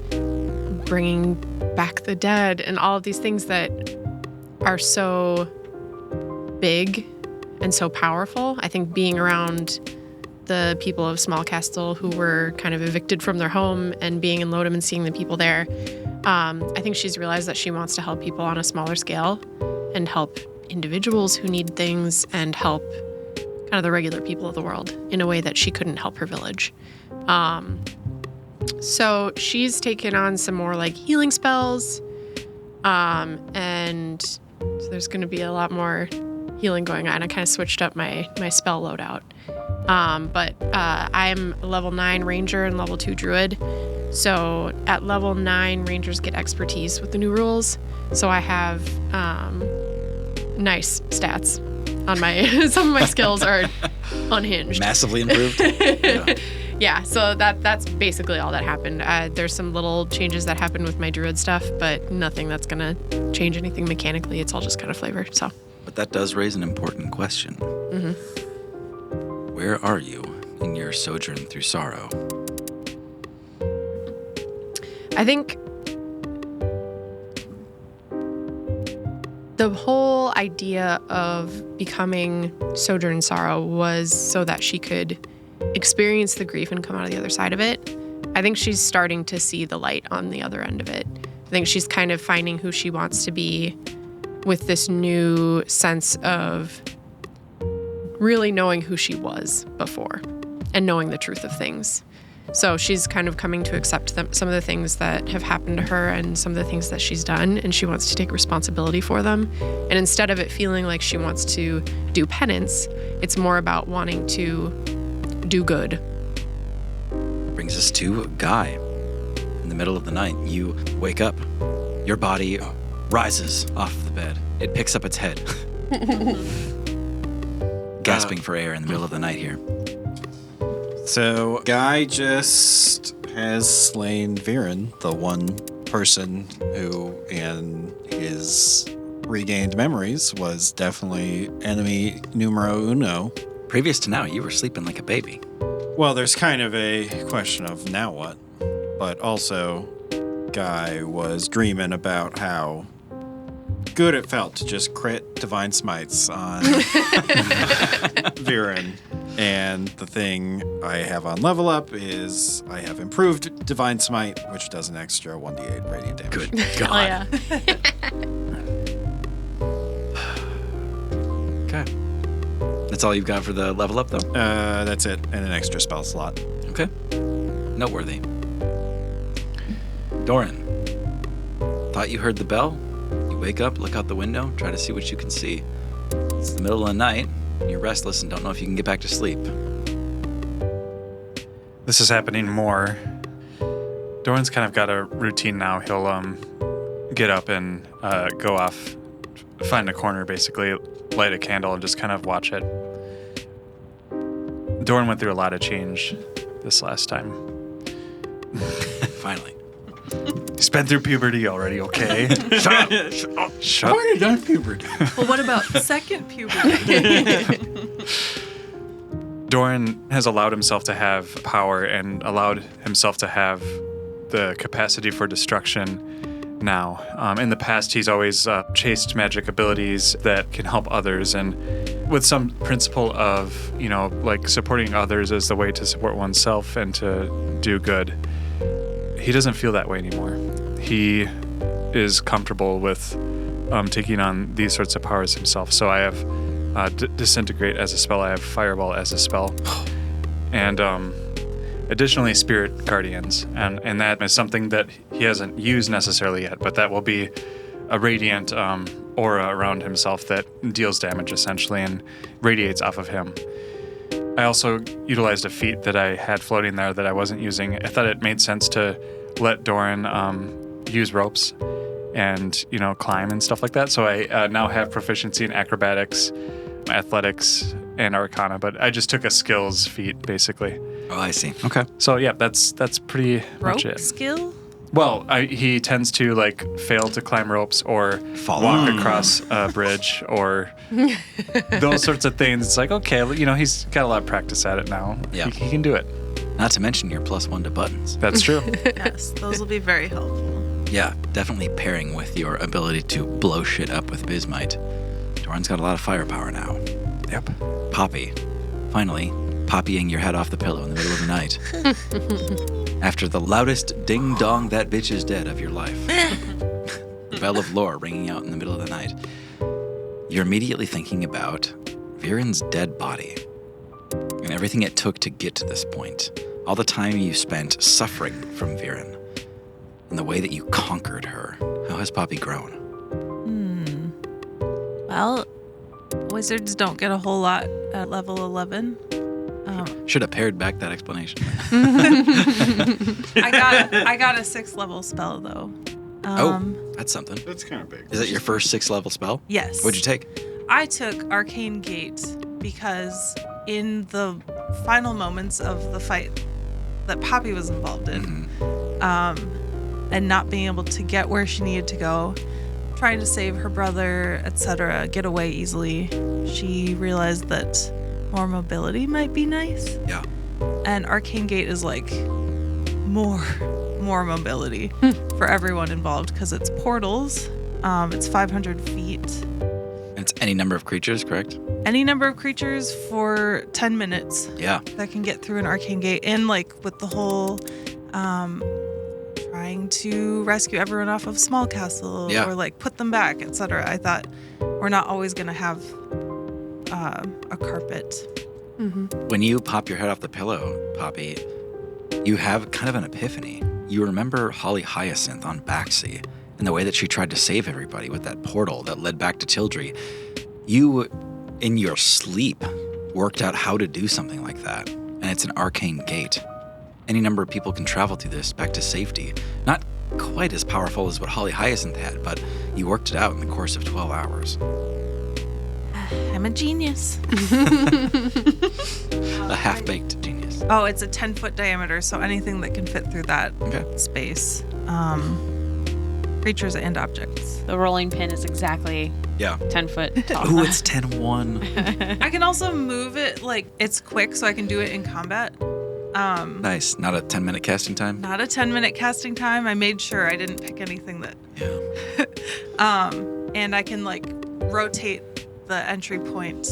bringing back the dead and all of these things that are so big and so powerful. I think being around the people of Small Castle who were kind of evicted from their home and being in Lodom and seeing the people there, I think she's realized that she wants to help people on a smaller scale and help individuals who need things and help kind of the regular people of the world in a way that she couldn't help her village. So she's taken on some more like healing spells, and so there's going to be a lot more healing going on. I kind of switched up my spell loadout. But I'm a level 9 ranger and level 2 druid. So at level 9, rangers get expertise with the new rules. So I have nice stats on my some of my skills are unhinged. Massively improved? Yeah. Yeah, so that's basically all that happened. There's some little changes that happened with my druid stuff, but nothing that's gonna change anything mechanically. It's all just kind of flavor. So. But that does raise an important question. Mm-hmm. Where are you in your sojourn through sorrow? I think the whole idea of becoming Sojourn in Sorrow was so that she could experience the grief and come out of the other side of it. I think she's starting to see the light on the other end of it. I think she's kind of finding who she wants to be with this new sense of really knowing who she was before and knowing the truth of things. So she's kind of coming to accept some of the things that have happened to her and some of the things that she's done, and she wants to take responsibility for them. And instead of it feeling like she wants to do penance, it's more about wanting to do good. Brings us to Guy. In the middle of the night, you wake up. Your body rises off the bed. It picks up its head. Gasping for air in the middle of the night here. So, Guy just has slain Viren, the one person who, in his regained memories, was definitely enemy numero uno. Previous to now, you were sleeping like a baby. Well, there's kind of a question of now what, but also Guy was dreaming about how good it felt to just crit divine smites on Viren. And the thing I have on level up is I have improved divine smite, which does an extra 1d8 radiant damage. Good God. Oh, yeah. Okay. That's all you've got for the level up, though? That's it, and an extra spell slot. Okay. Noteworthy. Doran, thought you heard the bell? You wake up, look out the window, try to see what you can see. It's the middle of the night. You're restless and don't know if you can get back to sleep. This is happening more. Doran's kind of got a routine now. He'll get up and go off, find a corner, basically, light a candle, and just kind of watch it. Doran went through a lot of change this last time. Finally. He's been through puberty already, okay? Shut up. Shut up. already done puberty. Well, what about second puberty? Doran has allowed himself to have power and allowed himself to have the capacity for destruction now. In the past, he's always chased magic abilities that can help others, and with some principle of, like supporting others as the way to support oneself and to do good. He doesn't feel that way anymore. He is comfortable with taking on these sorts of powers himself. So I have Disintegrate as a spell. I have Fireball as a spell. And additionally, Spirit Guardians. And that is something that he hasn't used necessarily yet, but that will be a radiant aura around himself that deals damage, essentially, and radiates off of him. I also utilized a feat that I had floating there that I wasn't using. I thought it made sense to let Doran use ropes and, climb and stuff like that. So I now have proficiency in acrobatics, athletics, and arcana, but I just took a skills feat, basically. Oh, I see. Okay. So, yeah, that's pretty much Rope it. skill? Well, he tends to fail to climb ropes or walk across a bridge or those sorts of things. It's like, okay, he's got a lot of practice at it now. Yeah. He can do it. Not to mention your +1 to buttons. That's true. Yes, those will be very helpful. Yeah, definitely pairing with your ability to blow shit up with Bismite. Doran's got a lot of firepower now. Yep. Poppy. Finally, poppying your head off the pillow in the middle of the night. After the loudest ding-dong that bitch is dead of your life. The bell of lore ringing out in the middle of the night. You're immediately thinking about Viren's dead body and everything it took to get to this point. All the time you spent suffering from Viren and the way that you conquered her. How has Poppy grown? Well, wizards don't get a whole lot at level 11. Should have pared back that explanation. I got a 6th level spell though. That's something. That's kind of big. Is it your first 6th level spell? Yes. What'd you take? I took Arcane Gate because in the final moments of the fight that Poppy was involved in, and not being able to get where she needed to go, trying to save her brother, etc., get away easily, she realized that more mobility might be nice. Yeah. And Arcane Gate is like more mobility for everyone involved because it's portals. It's 500 feet. And it's any number of creatures, correct? Any number of creatures for 10 minutes. Yeah. That can get through an Arcane Gate. And with the whole trying to rescue everyone off of Small Castle or put them back, etc. I thought we're not always going to have a carpet. When you pop your head off the pillow, Poppy, you have kind of an epiphany. You remember Holly Hyacinth on Baxi and the way that she tried to save everybody with that portal that led back to Tildry. You, in your sleep, worked out how to do something like that. And it's an arcane gate. Any number of people can travel through this back to safety. Not quite as powerful as what Holly Hyacinth had, but you worked it out in the course of 12 hours. I'm a genius. A half-baked genius. Oh, it's a 10-foot diameter, so anything that can fit through that space. Creatures and objects. The rolling pin is exactly 10 foot tall. Ooh, it's 10-1. I can also move it, it's quick, so I can do it in combat. Nice. Not a 10-minute casting time? Not a 10-minute casting time. I made sure I didn't pick anything that... Yeah. And I can, rotate the entry point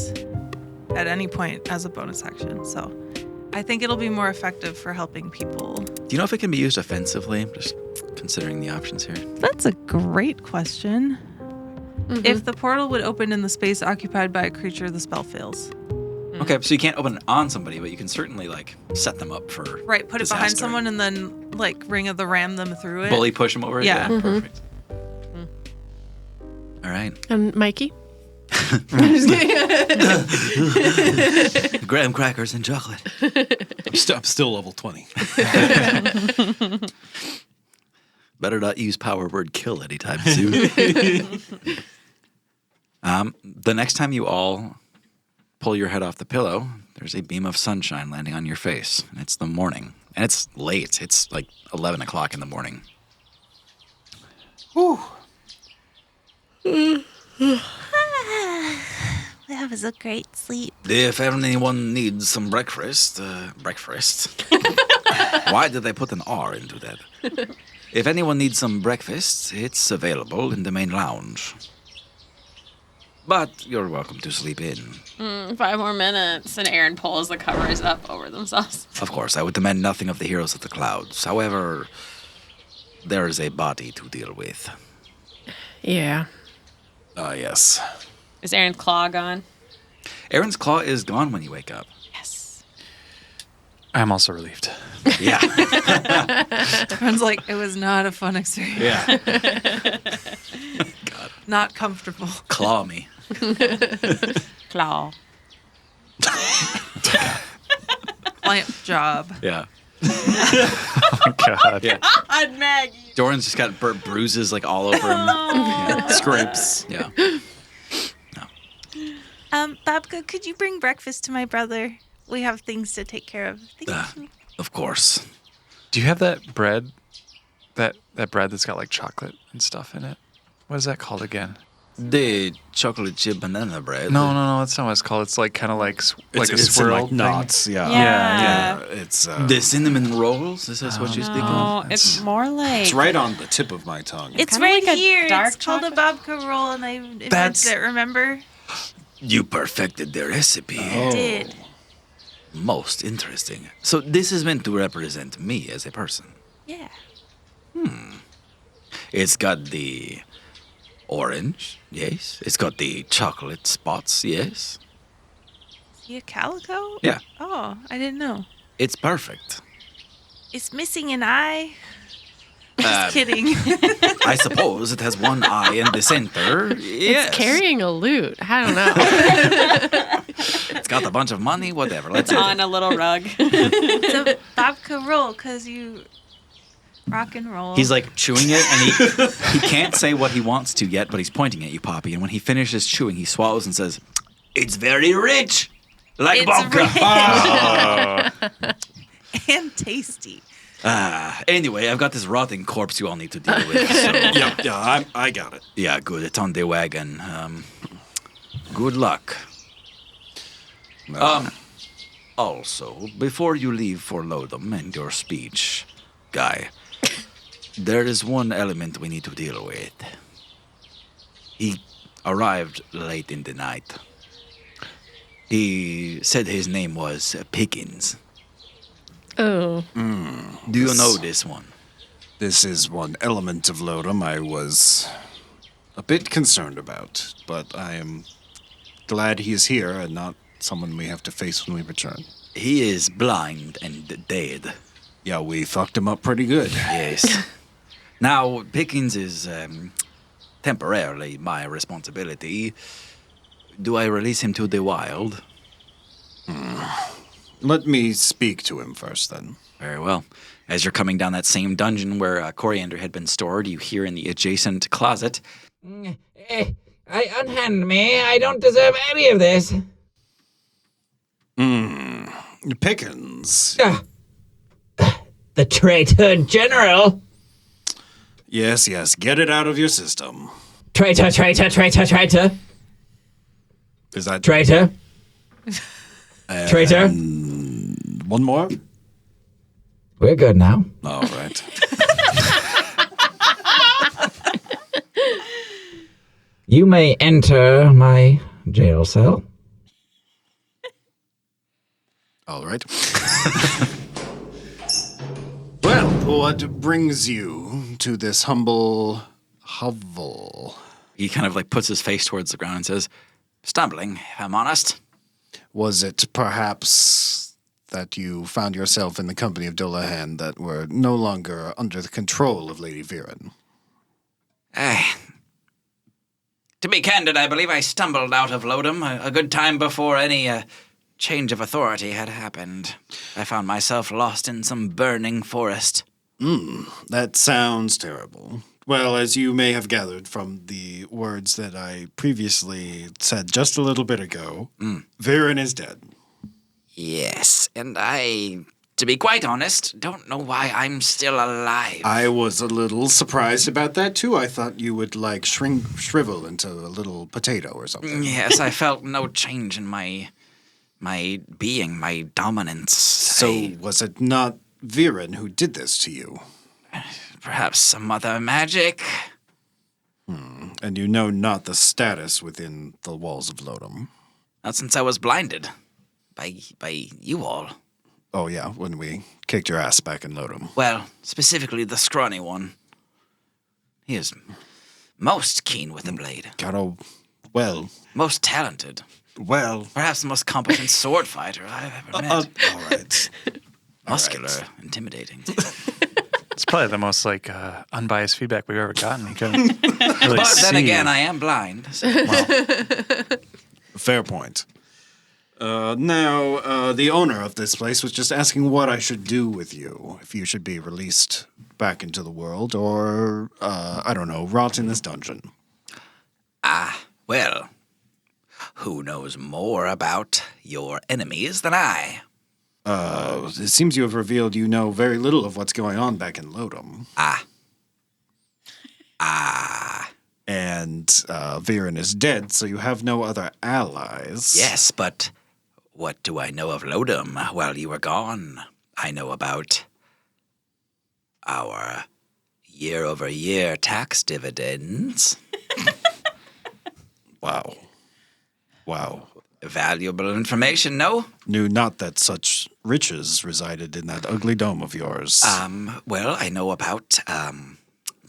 at any point as a bonus action. So I think it'll be more effective for helping people. Do you know if it can be used offensively? Just considering the options here. That's a great question. If the portal would open in the space occupied by a creature, the spell fails. Okay, so you can't open it on somebody, but you can certainly set them up for Right, put disaster. it behind someone and then Ring of the Ram them through it. Bully push them over? Yeah. Perfect. All right. And Mikey? Graham crackers and chocolate. I'm still level 20. Better not use power word kill anytime soon. The next time you all pull your head off the pillow, there's a beam of sunshine landing on your face. And it's the morning. And it's late. It's 11 o'clock in the morning. Whew. That was a great sleep. If anyone needs some breakfast. Why did they put an R into that? If anyone needs some breakfast, it's available in the main lounge. But you're welcome to sleep in. 5 more minutes. And Aaron pulls the covers up over themselves. Of course, I would demand nothing of the heroes of the clouds. However, there is a body to deal with. Yeah. Ah, yes. Is Aaron's claw gone? Aaron's claw is gone when you wake up. Yes. I'm also relieved. Yeah. Everyone's like, it was not a fun experience. Yeah. Not comfortable. Claw me. Claw. Clamp job. Yeah. Oh, God. Yeah. God, Maggie. Doran's just got bruises like all over him. Yeah. Scrapes. Yeah. Bobka, could you bring breakfast to my brother? We have things to take care of. Thank you. Of course. Do you have that bread? That bread that's got like chocolate and stuff in it? What is that called again? The chocolate chip banana bread. No, that's not what it's called. It's like kind of like like a It's in, swirl like thing. knots. Yeah. Yeah. It's The cinnamon rolls? Is this what you speak No, of? it's more like... it's right on the tip of my tongue. It's kinda right like a here. dark It's called a Bobka roll, and I invented That's- it, remember? You perfected the recipe. I did. Most interesting. So this is meant to represent me as a person. Yeah. It's got the orange, yes. It's got the chocolate spots, yes. Is he a calico? Yeah. Oh, I didn't know. It's perfect. It's missing an eye. Uh, Just kidding. I suppose it has one eye in the center. Yes. It's carrying a loot. I don't know. It's got a bunch of money, whatever. Let's on a little rug. It's a Bobka roll because you rock and roll. He's like chewing it, and he can't say what he wants to yet, but he's pointing at you, Poppy. And when he finishes chewing, he swallows and says, "It's very rich, like It's Bobka." rich. And tasty. Anyway, I've got this rotting corpse you all need to deal with. So. Yeah, I got it. Yeah, good. It's on the wagon. Good luck. Also, before you leave for Lodom and your speech, Guy, there is one element we need to deal with. He arrived late in the night. He said his name was Pickens. Oh. Do you know this one? This is one element of Lodom I was a bit concerned about, but I am glad he is here and not someone we have to face when we return. He is blind and dead. Yeah, we fucked him up pretty good. Yes. Now, Pickens is temporarily my responsibility. Do I release him to the wild? Let me speak to him first, then. Very well. As you're coming down that same dungeon where Coriander had been stored, you hear in the adjacent closet, Unhand me. I don't deserve any of this. Pickens. The traitor general. Yes, get it out of your system. Traitor. Is that Traitor. Traitor. one more? We're good now. All right. You may enter my jail cell. All right. Well, what brings you to this humble hovel? he kind of like puts his face towards the ground and says, "Stumbling, if I'm honest." Was it perhaps that you found yourself in the company of Dolahan that were no longer under the control of Lady Viren? To be candid, I believe I stumbled out of Lodom a good time before any change of authority had happened. I found myself lost in some burning forest. That sounds terrible. Well, as you may have gathered from the words that I previously said just a little bit ago, Viren is dead. Yes, and I, to be quite honest, don't know why I'm still alive. I was a little surprised about that, too. I thought you would, like, shrivel into a little potato or something. Yes, I felt no change in my being, my dominance. So was it not Viren who did this to you? Perhaps some other magic? And you know not the status within the walls of Lodom. Not since I was blinded. By you all. Oh, yeah, when we kicked your ass back in Lodom. Well, specifically the scrawny one. He is most keen with the blade. Most talented. Well. Perhaps the most competent sword fighter I've ever met. All right. Muscular, intimidating. It's probably the most unbiased feedback we've ever gotten. You couldn't really But see. then again, I am blind. So. Fair point. Now, the owner of this place was just asking what I should do with you. If you should be released back into the world or, I don't know, rot in this dungeon. Well, who knows more about your enemies than I? It seems you have revealed you know very little of what's going on back in Lodom. And Viren is dead, so you have no other allies. Yes, but what do I know of Lodom while you were gone? I know about our year-over-year tax dividends. Wow. Valuable information, no? Knew not that such riches resided in that ugly dome of yours. Well, I know about,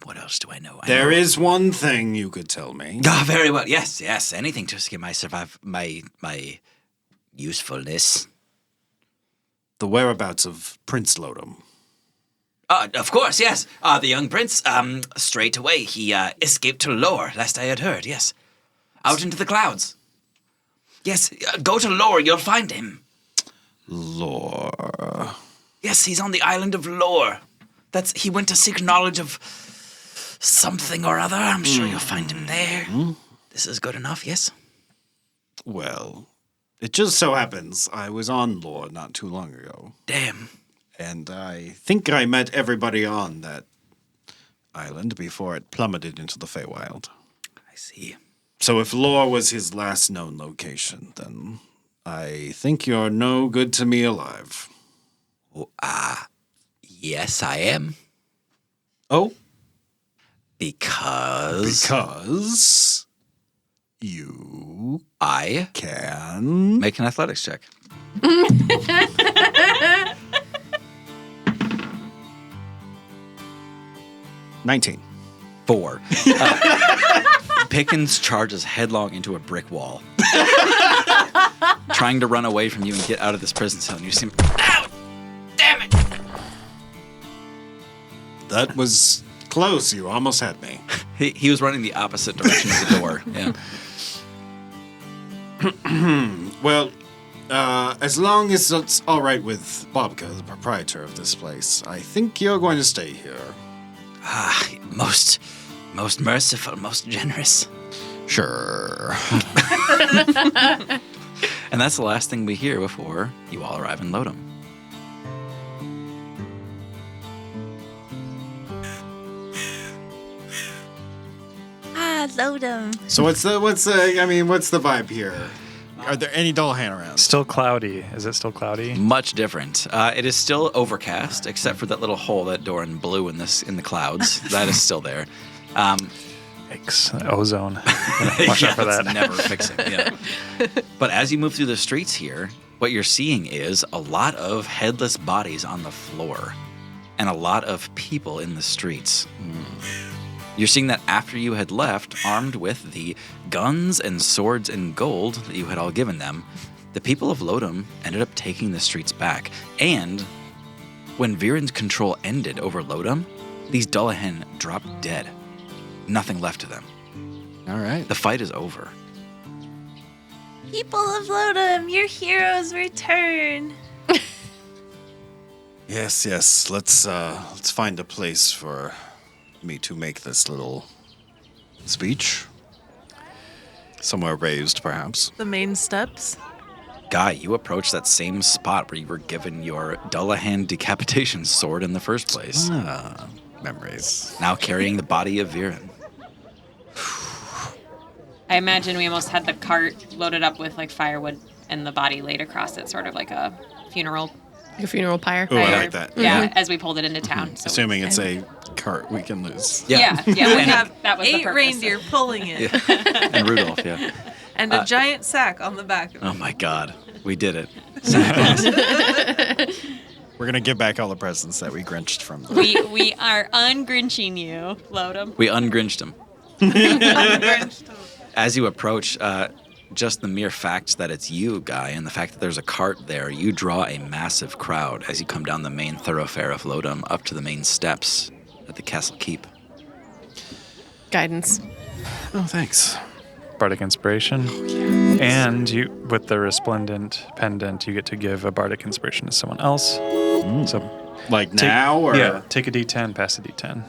what else do I know? There is one thing you could tell me. Very well. Yes. Anything to give my usefulness. The whereabouts of Prince Lodom. Of course, yes. The young prince, straight away, he escaped to Lore, last I had heard, yes. Out into the clouds. Yes, go to Lore, you'll find him. Lore. Yes, he's on the island of Lore. He went to seek knowledge of something or other. I'm sure you'll find him there. This is good enough, yes? Well, it just so happens I was on Lore not too long ago. Damn. And I think I met everybody on that island before it plummeted into the Feywild. I see. So if Lore was his last known location, then I think you're no good to me alive. Yes, I am. Oh? Because you I can make an athletics check. 19. 4. Pickens charges headlong into a brick wall, trying to run away from you and get out of this prison cell. And you see him, ow! Damn it! That was close. You almost had me. He was running the opposite direction of the door. Yeah. Well, as long as it's all right with Bobka, the proprietor of this place, I think you're going to stay here. Most merciful, most generous. Sure. And that's the last thing we hear before you all arrive in Lodom. Lodom. So what's the vibe here? Are there any Dullahan around? Still cloudy. Is it still cloudy? Much different. It is still overcast, except for that little hole, that door in blue in the clouds. That is still there. Yikes. Ozone. Watch out for that. Never fixing. Yeah. But as you move through the streets here, what you're seeing is a lot of headless bodies on the floor, and a lot of people in the streets. You're seeing that after you had left, armed with the guns and swords and gold that you had all given them, the people of Lodom ended up taking the streets back. And when Viren's control ended over Lodom, these Dullahan dropped dead. Nothing left to them. All right. The fight is over. People of Lodom, your heroes return. Yes. Let's find a place for me to make this little speech. Somewhere raised, perhaps. The main steps. Guy, you approach that same spot where you were given your Dullahan decapitation sword in the first place. Memories. Now carrying the body of Viren. I imagine we almost had the cart loaded up with like firewood and the body laid across it, sort of like a funeral Like a funeral pyre. Ooh, I Fire. like that. Yeah, as we pulled it into town. So Assuming it's a cart we can lose. yeah, We we have that was the 8 purpose. reindeer pulling it, And Rudolph, yeah. And a giant sack on the back of it. Oh my God, we did it. We're going to give back all the presents that we grinched from them. We are ungrinching you, Lodom. We ungrinched him. As you approach, just the mere fact that it's you, Guy, and the fact that there's a cart there, you draw a massive crowd as you come down the main thoroughfare of Lodom up to the main steps at the castle keep. Guidance. Oh, thanks. Bardic Inspiration. And you, with the resplendent pendant, you get to give a Bardic Inspiration to someone else. So Like now, or? yeah, take a D10, pass a D10.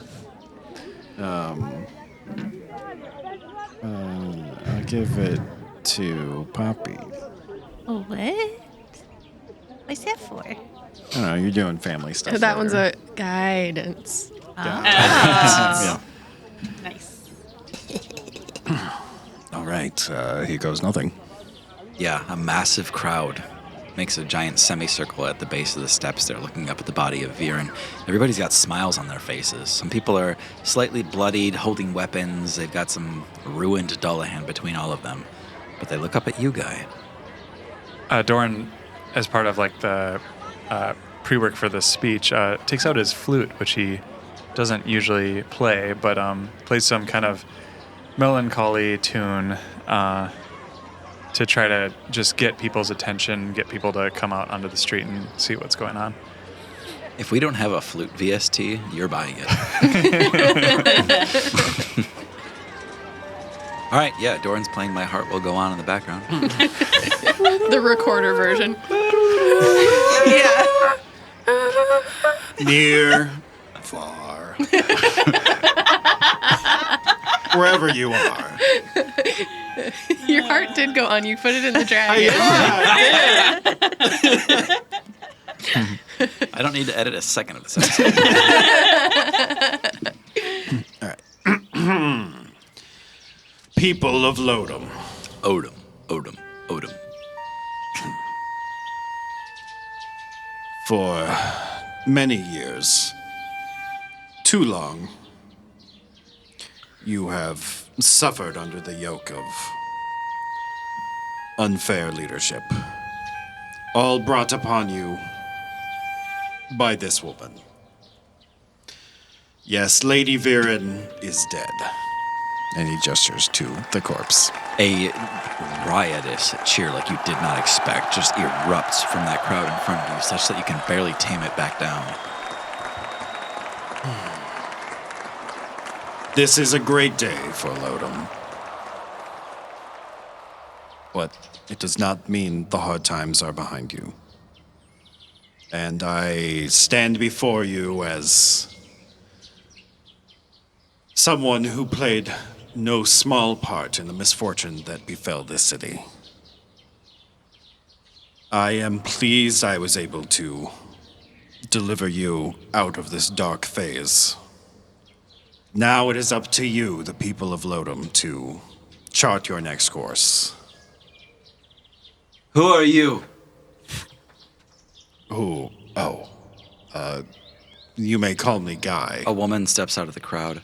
I'll give it to Poppy. Oh, what? What's that for? I don't know, you're doing family stuff. That for one's her. a guidance. Yeah. Nice. All right, here goes nothing. Yeah, a massive crowd makes a giant semicircle at the base of the steps there, looking up at the body of Viren. Everybody's got smiles on their faces. Some people are slightly bloodied, holding weapons. They've got some ruined Dullahan between all of them. But they look up at you, Guy. Doran, as part of like the pre-work for this speech, takes out his flute, which he doesn't usually play, but plays some kind of melancholy tune to try to just get people's attention, get people to come out onto the street and see what's going on. If we don't have a flute VST, you're buying it. All right, yeah, Doran's playing My Heart Will Go On in the background. The recorder version. Yeah. Near, far. Wherever you are. Your heart did go on. You put it in the dragon. I don't need to edit a second of this episode. People of Lodom. Odom, Odom, Odom. For many years, too long, you have suffered under the yoke of unfair leadership, all brought upon you by this woman. Yes, Lady Viren is dead. And he gestures to the corpse. A riotous cheer like you did not expect just erupts from that crowd in front of you, such that you can barely tame it back down. This is a great day for Lodom. But it does not mean the hard times are behind you. And I stand before you as someone who played no small part in the misfortune that befell this city. I am pleased I was able to deliver you out of this dark phase. Now it is up to you, the people of Lodom, to chart your next course. Who are you? Who? Oh. You may call me Guy. A woman steps out of the crowd.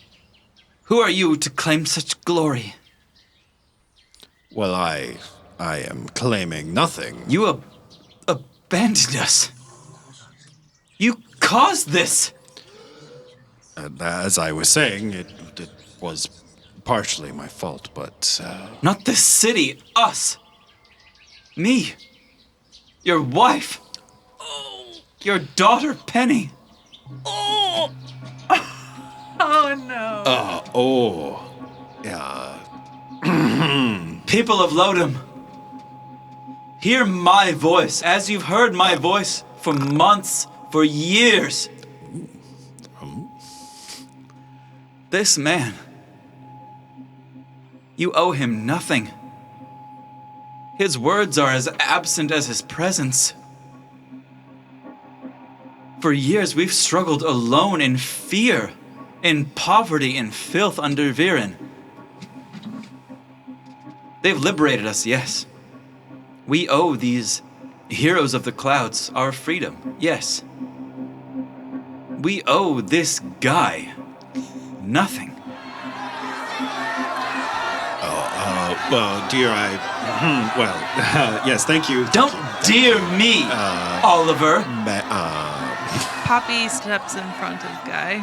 Who are you to claim such glory? Well, I am claiming nothing. You abandoned us. You caused this. As I was saying, it was partially my fault, but... Not this city, us. Me. Your wife. Your daughter, Penny. Oh no. Yeah. People of Lodom, hear my voice as you've heard my voice for months, for years. This man, you owe him nothing. His words are as absent as his presence. For years we've struggled alone in fear, in poverty and filth under Viren. They've liberated us, yes. We owe these heroes of the clouds, our freedom, yes. We owe this guy nothing. Dear, yes, thank you. Don't dear me, Oliver. Poppy steps in front of Guy.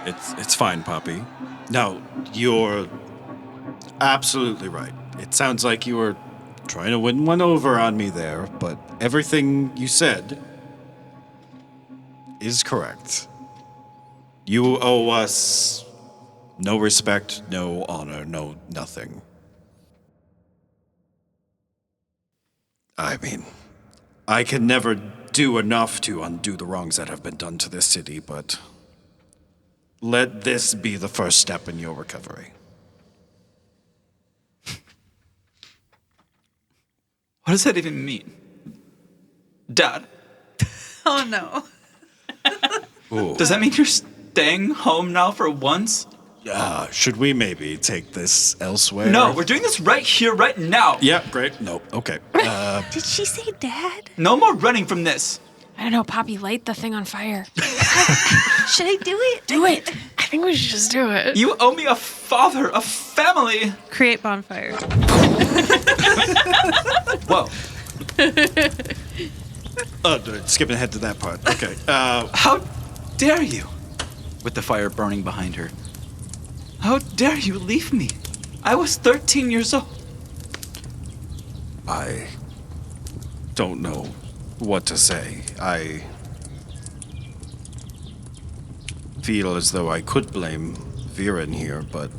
It's fine, Poppy. No, you're absolutely right. It sounds like you were trying to win one over on me there, but everything you said is correct. You owe us no respect, no honor, no nothing. I mean, I can never do enough to undo the wrongs that have been done to this city, but let this be the first step in your recovery. What does that even mean? Dad, Oh no. does that mean you're staying home now for once? Should we maybe take this elsewhere? No, we're doing this right here, right now. Yeah, great. Nope. Okay. Did she say dad? No more running from this. I don't know, Poppy, light the thing on fire. Should I do it? Do it. I think we should just do it. You owe me a father, a family. Create bonfire. Whoa. Skipping ahead to that part. Okay. How dare you? With the fire burning behind her. How dare you leave me? I was 13 years old. I don't know what to say. I feel as though I could blame Viren here, but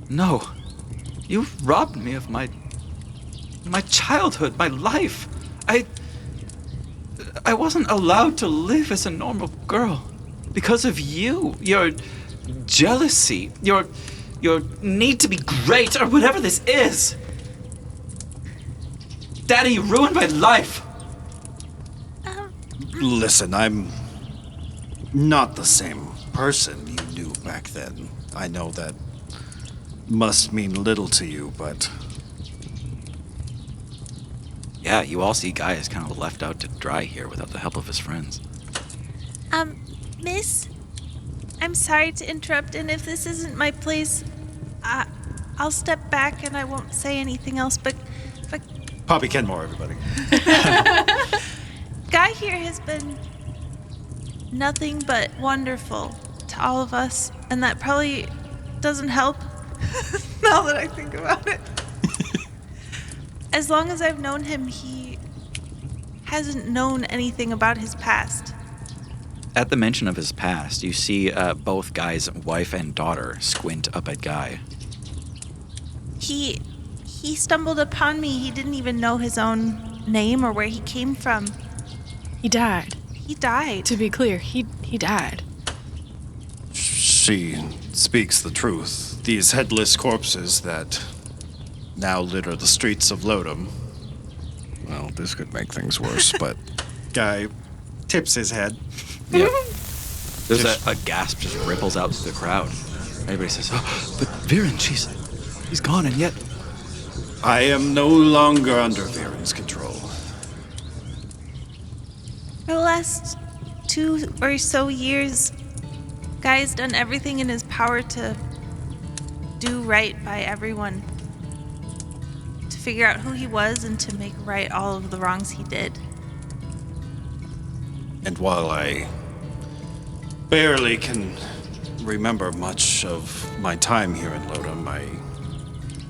No. You robbed me of my childhood, my life. I wasn't allowed to live as a normal girl because of you. Your jealousy, your need to be great, or whatever this is. Daddy, you ruined my life. listen, I'm not the same person you knew back then. I know that must mean little to you, but Yeah, you all see Guy is kind of left out to dry here without the help of his friends. Miss, I'm sorry to interrupt, and if this isn't my place, I'll step back and I won't say anything else, but Poppy Kenmore, everybody. Guy here has been nothing but wonderful to all of us, and that probably doesn't help now that I think about it. As long as I've known him, he hasn't known anything about his past. At the mention of his past, you see both Guy's wife and daughter squint up at Guy. He stumbled upon me. He didn't even know his own name or where he came from. He died. He died. To be clear, he died. She speaks the truth. These headless corpses that now litter the streets of Lodom. Well, this could make things worse, but Guy tips his head. Yep. There's a gasp just ripples out through the crowd. Everybody says, "Oh, but Viren, he's gone, and yet..." I am no longer under Viren's control. For the last 2 or so years, Guy's done everything in his power to do right by everyone. To figure out who he was and to make right all of the wrongs he did. And while I barely can remember much of my time here in Lodom,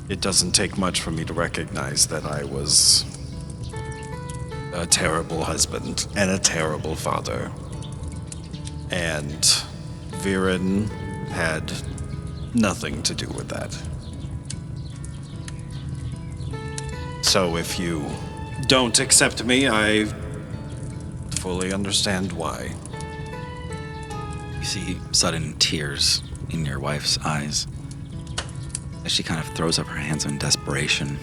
it doesn't take much for me to recognize that I was a terrible husband and a terrible father. And Viren had nothing to do with that. So if you don't accept me, I fully understand why. You see sudden tears in your wife's eyes as she kind of throws up her hands in desperation.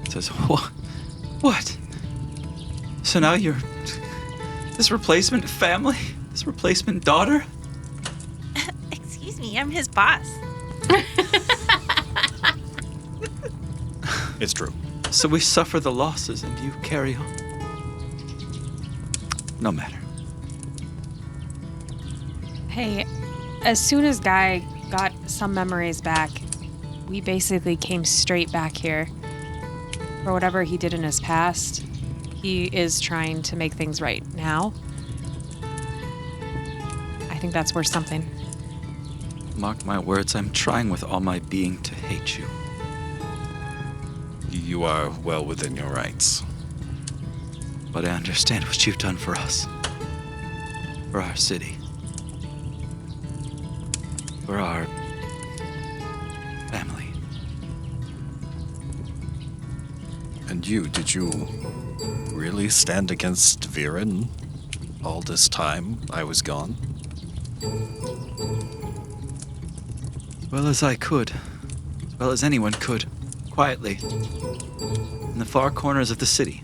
Says, What? So now you're this replacement family? This replacement daughter? Excuse me, I'm his boss. It's true. So we suffer the losses and you carry on. No matter. Hey, as soon as Guy got some memories back, we basically came straight back here. For whatever he did in his past, he is trying to make things right now. I think that's worth something. Mark my words, I'm trying with all my being to hate you. You are well within your rights. But I understand what you've done for us. For our city. For our family. And did you really stand against Viren all this time I was gone? As well as I could. As well as anyone could. Quietly. In the far corners of the city.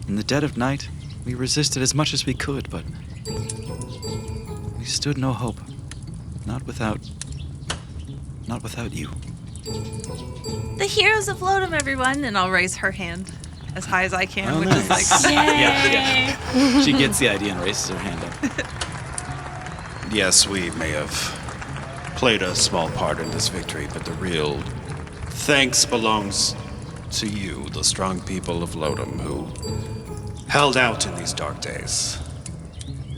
In the dead of night, we resisted as much as we could, but we stood no hope. Not without you. The heroes of Lodom, everyone. And I'll raise her hand as high as I can, Oh, which nice. is like, Yeah. She gets the idea and raises her hand up. Yes, we may have played a small part in this victory, but the real thanks belongs to you, the strong people of Lodom, who held out in these dark days.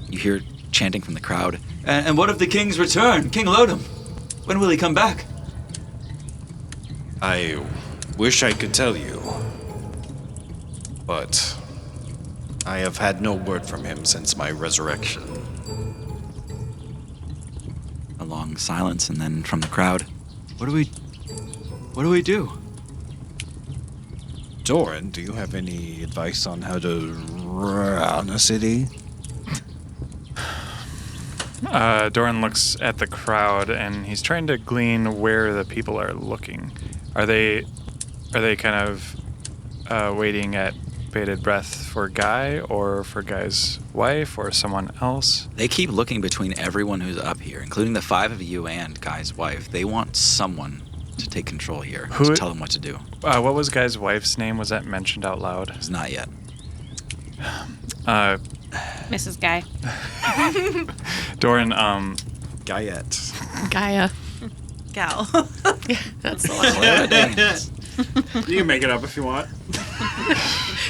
You hear chanting from the crowd. And what of the king's return? King Lodom? When will he come back? I wish I could tell you, but I have had no word from him since my resurrection. A long silence, and then from the crowd. What do we do? Doran, do you have any advice on how to run a city? Doran looks at the crowd and he's trying to glean where the people are looking. Are they kind of waiting at bated breath for Guy or for Guy's wife or someone else? They keep looking between everyone who's up here, including the 5 of you and Guy's wife. They want someone to take control here, to tell them what to do. What was Guy's wife's name? Was that mentioned out loud? It's not yet. Mrs. Guy. Doran, Guyette. Gaia. gal. That's the last You can make it up if you want.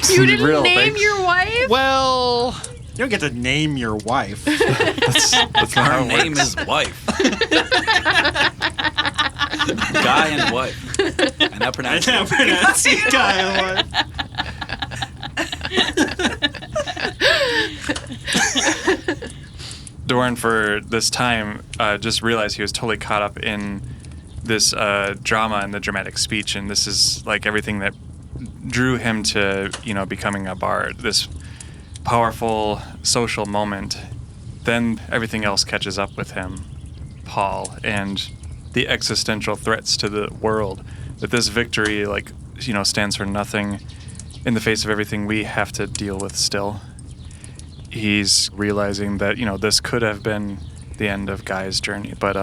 You didn't Real name thanks. your wife? Well, you don't get to name your wife. that's not how Her it name works. is wife. Guy and wife. And now pronounce it. pronounce it Guy and wife. Doran, for this time, just realized he was totally caught up in this drama and the dramatic speech, and this is like everything that drew him to, becoming a bard. This powerful social moment. Then everything else catches up with him, Paul, and the existential threats to the world. That this victory, stands for nothing in the face of everything we have to deal with still. He's realizing that, this could have been the end of Guy's journey, but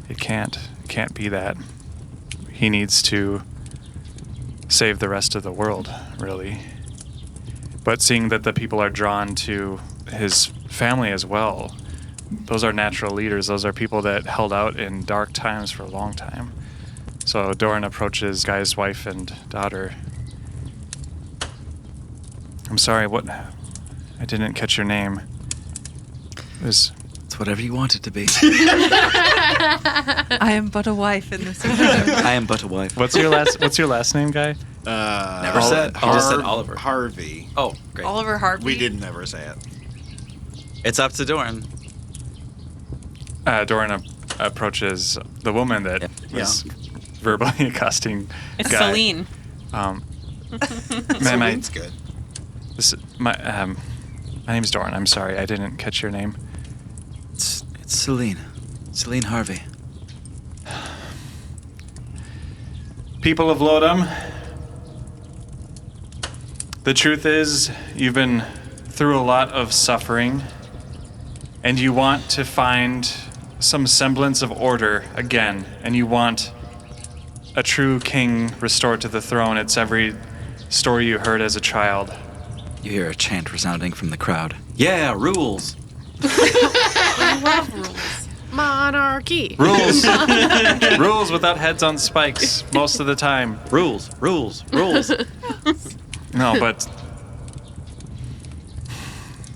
it can't be that. He needs to save the rest of the world, really. But seeing that the people are drawn to his family as well, those are natural leaders. Those are people that held out in dark times for a long time. So Doran approaches Guy's wife and daughter. I'm sorry, what? I didn't catch your name. It's whatever you want it to be. I am but a wife in this. I am but a wife. What's your last name, Guy? Never said. You just said Oliver. Harvey. Oh, great. Oliver Harvey. We didn't ever say it. It's up to Doran. Doran approaches the woman that was verbally accosting It's Guy. Celine. Ma'am, Celine's good. my name's Doran. I'm sorry, I didn't catch your name. It's Celine. Celine Harvey. People of Lodom, the truth is, you've been through a lot of suffering, and you want to find some semblance of order again, and you want a true king restored to the throne. It's every story you heard as a child. You hear a chant resounding from the crowd. Yeah, rules. I love rules. Monarchy. Rules. Rules without heads on spikes most of the time. Rules. No, but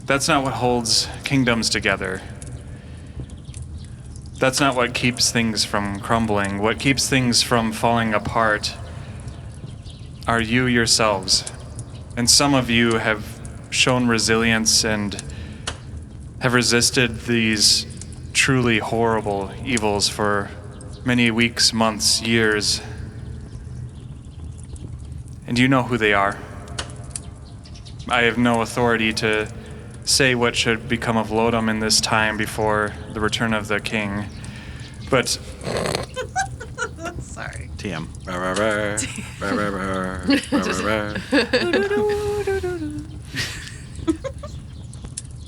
that's not what holds kingdoms together. That's not what keeps things from crumbling. What keeps things from falling apart are you yourselves. And some of you have shown resilience and have resisted these truly horrible evils for many weeks, months, years. And you know who they are. I have no authority to say what should become of Lodom in this time before the return of the king. But Sorry. TM.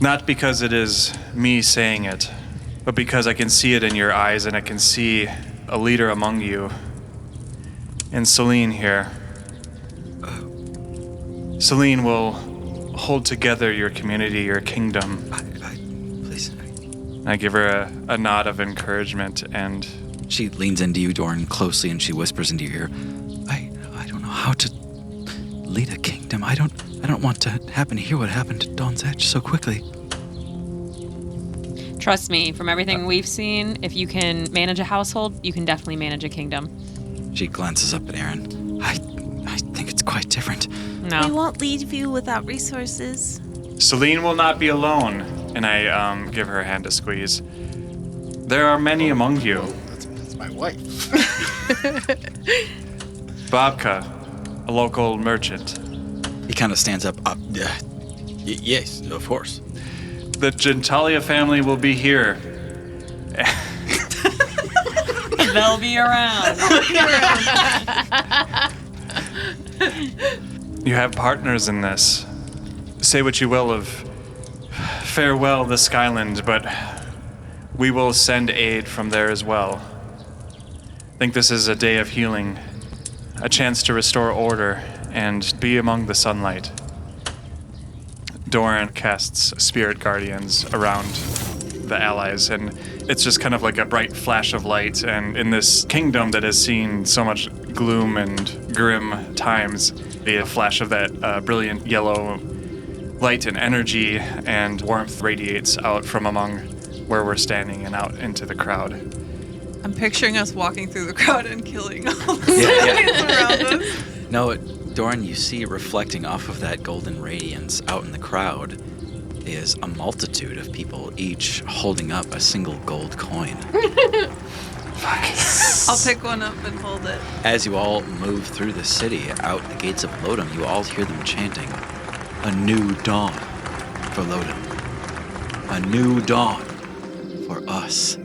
not because it is me saying it, but because I can see it in your eyes and I can see a leader among you. And Celine here. Celine will hold together your community, your kingdom. Please. I give her a nod of encouragement, and She leans into you, Doran, closely, and she whispers into your ear, I don't know how to lead a kingdom. I don't want to happen to hear what happened to Dawn's Edge so quickly. Trust me, from everything we've seen, if you can manage a household, you can definitely manage a kingdom. She glances up at Aaron. I think it's quite different. We No. won't leave you without resources. Celine will not be alone. And I give her a hand to squeeze. There are many among you. That's my wife. Bobka, a local merchant. He kind of stands up. Yes, of course. The Gentalia family will be here. They'll be around. You have partners in this. Say what you will of farewell the Skyland, but we will send aid from there as well. I think this is a day of healing, a chance to restore order and be among the sunlight. Doran casts spirit guardians around the allies, and it's just kind of like a bright flash of light. And in this kingdom that has seen so much gloom and grim times, a flash of that brilliant yellow light and energy and warmth radiates out from among where we're standing and out into the crowd. I'm picturing us walking through the crowd and killing all the civilians around us. No, Doran, you see reflecting off of that golden radiance out in the crowd is a multitude of people, each holding up a single gold coin. I'll pick one up and hold it. As you all move through the city, out the gates of Lodom, you all hear them chanting, "A new dawn for Lodom. A new dawn for us."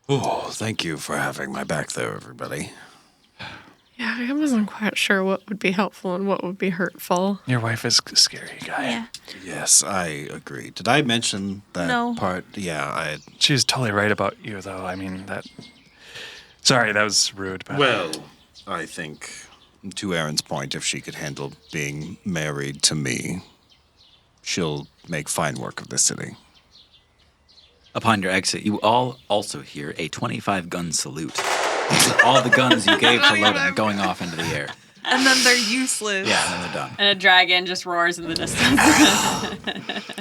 Oh, thank you for having my back there, everybody. Yeah, I wasn't quite sure what would be helpful and what would be hurtful. Your wife is a scary guy. Yeah. Yes, I agree. Did I mention that No. part? Yeah, She was totally right about you, though. I mean, that... Sorry, that was rude, but... Well, I think, to Erin's point, if she could handle being married to me, she'll make fine work of the city. Upon your exit, you all also hear a 25-gun salute. With all the guns you gave to Lodom going off into the air. And then they're useless. Yeah, and then they're done. And a dragon just roars in the distance.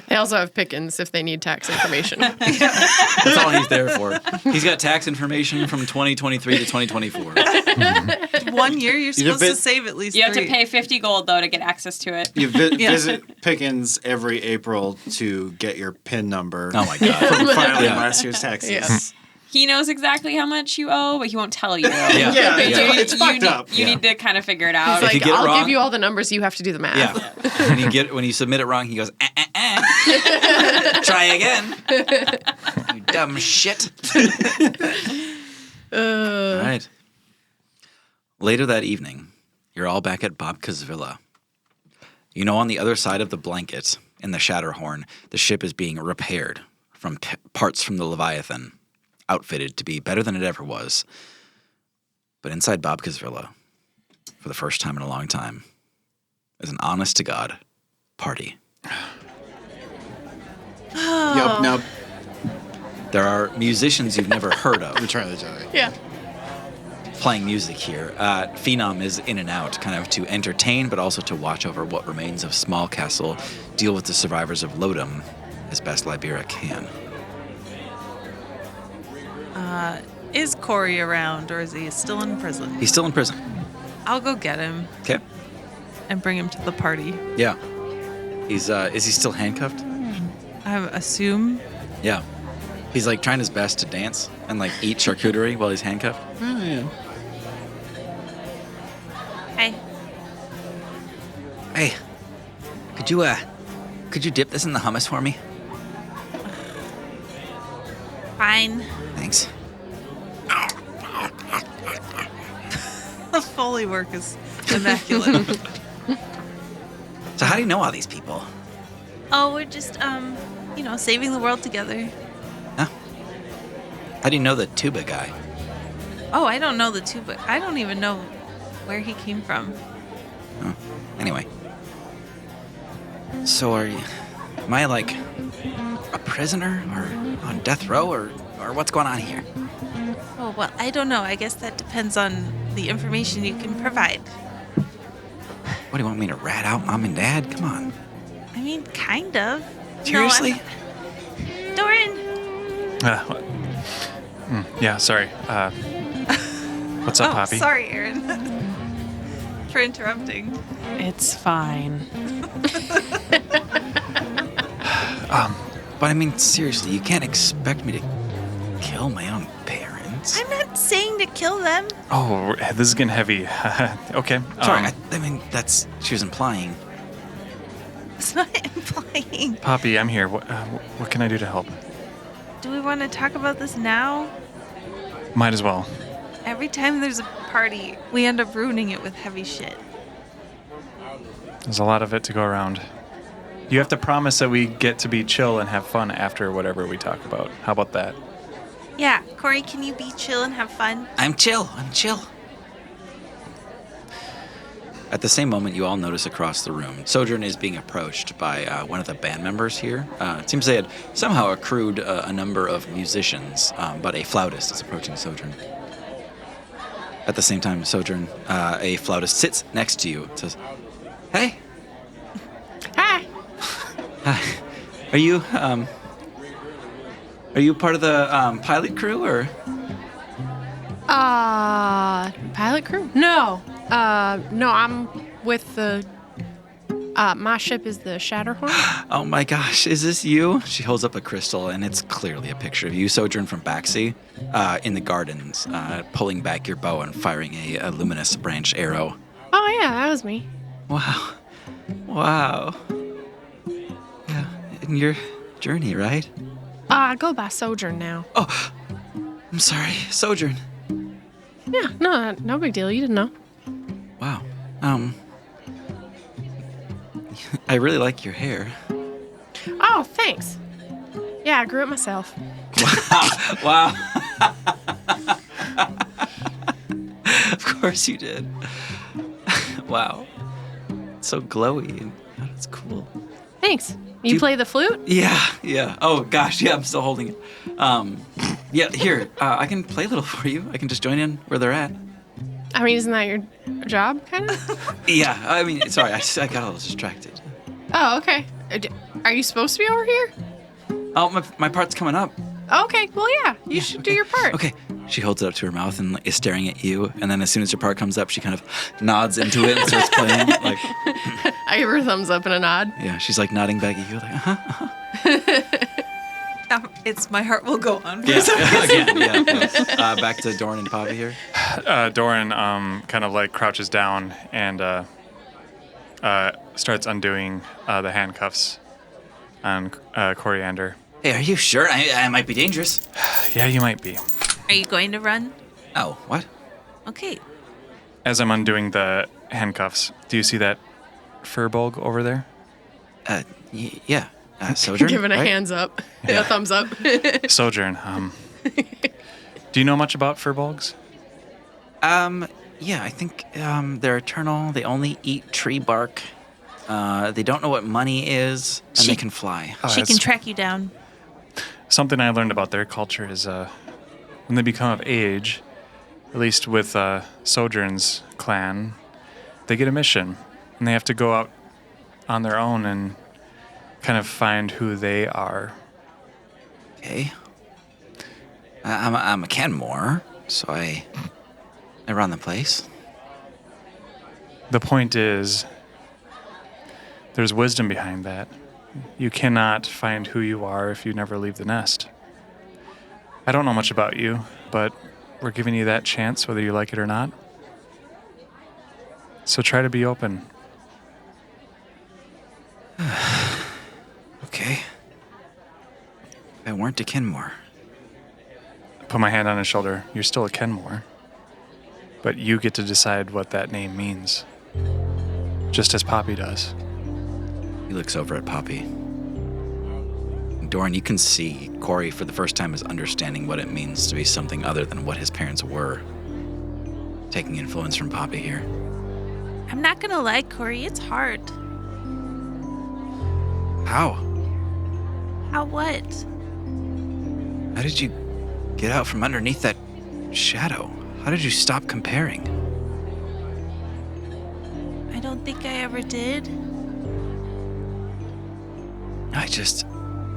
They also have pickings if they need tax information. That's all he's there for. He's got tax information from 2023 to 2024. 1 year, you're supposed to bit- save at least You have to 3. pay 50 gold, though, to get access to it. You visit Pickens every April to get your PIN number Oh my god. from filing Yeah. last year's taxes. Yeah. He knows exactly how much you owe, but he won't tell you. Yeah. Yeah, it's You fucked need- up. You Yeah. need to kind of figure it out. It's like, you get it I'll wrong- give you all the numbers, you have to do the math. Yeah. When you submit it wrong, he goes, Try again. You dumb shit. All right. Later that evening, you're all back at Bobka's villa. You know, on the other side of the blanket, in the Shatterhorn, the ship is being repaired. from parts from the Leviathan, outfitted to be better than it ever was. But inside Bobka's villa, for the first time in a long time, is an honest-to-God party. Yup, nope. There are musicians you've never heard of Return of the Jedi. Yeah. playing music here. Phenom is in and out, kind of to entertain, but also to watch over what remains of Small Castle, deal with the survivors of Lodom as best Libera can. Is Corey around, or is he still in prison? He's still in prison. I'll go get him Okay. and bring him to the party. Yeah. He's is he still handcuffed? I assume. Yeah. He's like trying his best to dance and like eat charcuterie while he's handcuffed. Oh, yeah. Hey. Hey, could you dip this in the hummus for me? Fine. Thanks. The Foley work is immaculate. So how do you know all these people? Oh, we're just, saving the world together. Huh? How do you know the tuba guy? Oh, I don't know the two, but I don't even know where he came from. Oh, anyway. So am I like a prisoner or on death row or what's going on here? Oh, well, I don't know. I guess that depends on the information you can provide. What do you want me to rat out mom and dad? Come on. I mean, kind of. Seriously? No, Doran! Yeah, sorry. What's up, Oh, Poppy? sorry, Aaron, for interrupting. It's fine. But I mean, seriously, you can't expect me to kill my own parents. I'm not saying to kill them. Oh, this is getting heavy. Okay. Sorry, I mean, she was implying. It's not implying. Poppy, I'm here. What can I do to help? Do we want to talk about this now? Might as well. Every time there's a party, we end up ruining it with heavy shit. There's a lot of it to go around. You have to promise that we get to be chill and have fun after whatever we talk about. How about that? Yeah, Corey, can you be chill and have fun? I'm chill. At the same moment, you all notice across the room, Sojourn is being approached by one of the band members here. It seems they had somehow accrued a number of musicians, but a flautist is approaching Sojourn. At the same time, Sojourn, a flautist sits next to you and says, "Hey." Hi. Hi. Are you part of the pilot crew, or? Pilot crew? No. No, I'm with the, my ship is the Shatterhorn. Oh my gosh, is this you? She holds up a crystal, and it's clearly a picture of you, Sojourn from Baxi, in the gardens, pulling back your bow and firing a luminous branch arrow. Oh, yeah, that was me. Wow. Yeah, in your journey, right? I go by Sojourn now. Oh, I'm sorry, Sojourn. Yeah, no big deal. You didn't know. Wow. I really like your hair. Oh, thanks. Yeah, I grew it myself. Wow. Of course you did. Wow. It's so glowy. That's cool. Thanks. You play the flute? Yeah. Oh, gosh, yeah, I'm still holding it. Yeah, here, I can play a little for you. I can just join in where they're at. I mean, isn't that your job, kind of? Yeah, I mean, sorry, I got a little distracted. Oh, okay. Are you supposed to be over here? Oh, my part's coming up. Okay, well, yeah, you should do your part. Okay. She holds it up to her mouth and is staring at you, and then as soon as your part comes up, she kind of nods into it and starts playing. Like, I give her a thumbs up and a nod. yeah, she's like nodding back at you, like, It's My Heart Will Go On. Yeah, again, yeah. Back to Doran and Poppy here. Doran kind of like crouches down and starts undoing the handcuffs on Coriander. Hey, are you sure? I might be dangerous. Yeah, you might be. Are you going to run? Oh, what? Okay. As I'm undoing the handcuffs, do you see that fur bulg over there? Yeah. Sojourn? Giving a right? hands up. A thumbs up. Sojourn. Do you know much about furbolgs? Yeah, I think they're eternal. They only eat tree bark. They don't know what money is, and they can fly. She can track you down. Something I learned about their culture is when they become of age, at least with Sojourn's clan, they get a mission, and they have to go out on their own and kind of find who they are. Okay. I'm a Kenmore, so I run the place. The point is, there's wisdom behind that. You cannot find who you are if you never leave the nest. I don't know much about you, but we're giving you that chance whether you like it or not. So try to be open. Okay. If I weren't a Kenmore. Put my hand on his shoulder. You're still a Kenmore. But you get to decide what that name means. Just as Poppy does. He looks over at Poppy. Doran, you can see Corey for the first time is understanding what it means to be something other than what his parents were. Taking influence from Poppy here. I'm not gonna lie, Corey, it's hard. How? How what? How did you get out from underneath that shadow? How did you stop comparing? I don't think I ever did.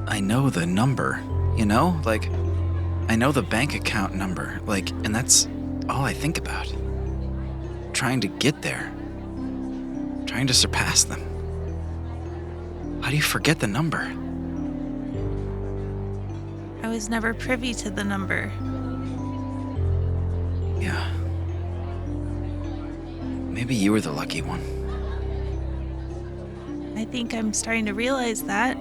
I know the number, you know? Like, I know the bank account number, like, and that's all I think about. Trying to get there. Trying to surpass them. How do you forget the number? I was never privy to the number. Yeah. Maybe you were the lucky one. I think I'm starting to realize that.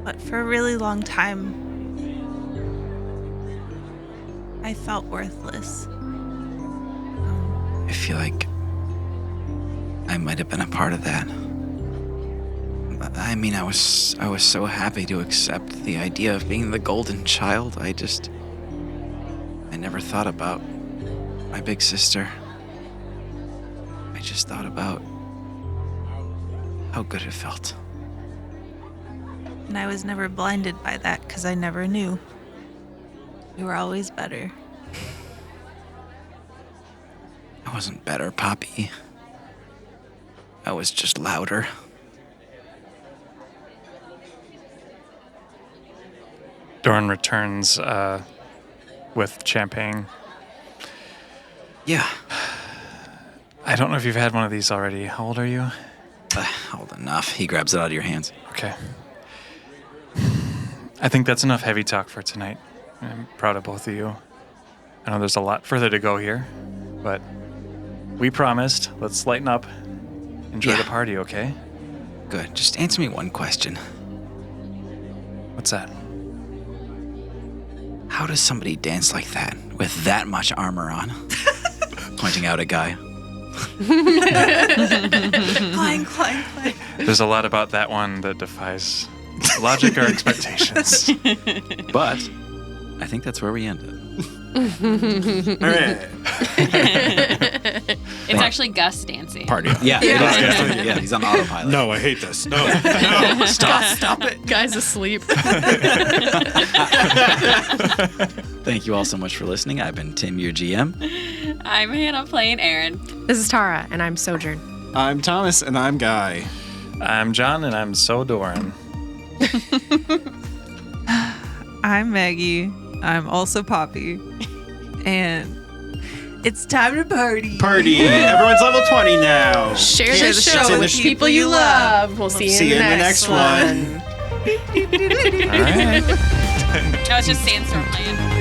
But for a really long time, I felt worthless. I feel like I might have been a part of that. I mean, I was so happy to accept the idea of being the golden child. I never thought about my big sister. I just thought about how good it felt. And I was never blinded by that because I never knew. We were always better. I wasn't better, Poppy. I was just louder. Doran returns with champagne. Yeah. I don't know if you've had one of these already. How old are you? Old enough. He grabs it out of your hands. Okay. I think that's enough heavy talk for tonight. I'm proud of both of you. I know there's a lot further to go here, but we promised. Let's lighten up. Enjoy the party, okay? Good. Just answer me one question. What's that? How does somebody dance like that with that much armor on? Pointing out a guy. Clang, clang, clang. There's a lot about that one that defies logic or expectations. But I think that's where we ended. All right. It's actually Gus dancing. Party on. Yeah. Yeah, he's on autopilot. No, I hate this. No. No. Stop it. Guy's asleep. Thank you all so much for listening. I've been Tim, your GM. I'm Hannah playing Aaron. This is Tara, and I'm Sojourn. I'm Thomas, and I'm Guy. I'm John, and I'm so Doran. I'm Maggie. I'm also Poppy. And it's time to party. Party. Everyone's level 20 now. Share Share the the show show with with people you love. We'll see you in the next one. All right. That was just Sandstorm Land.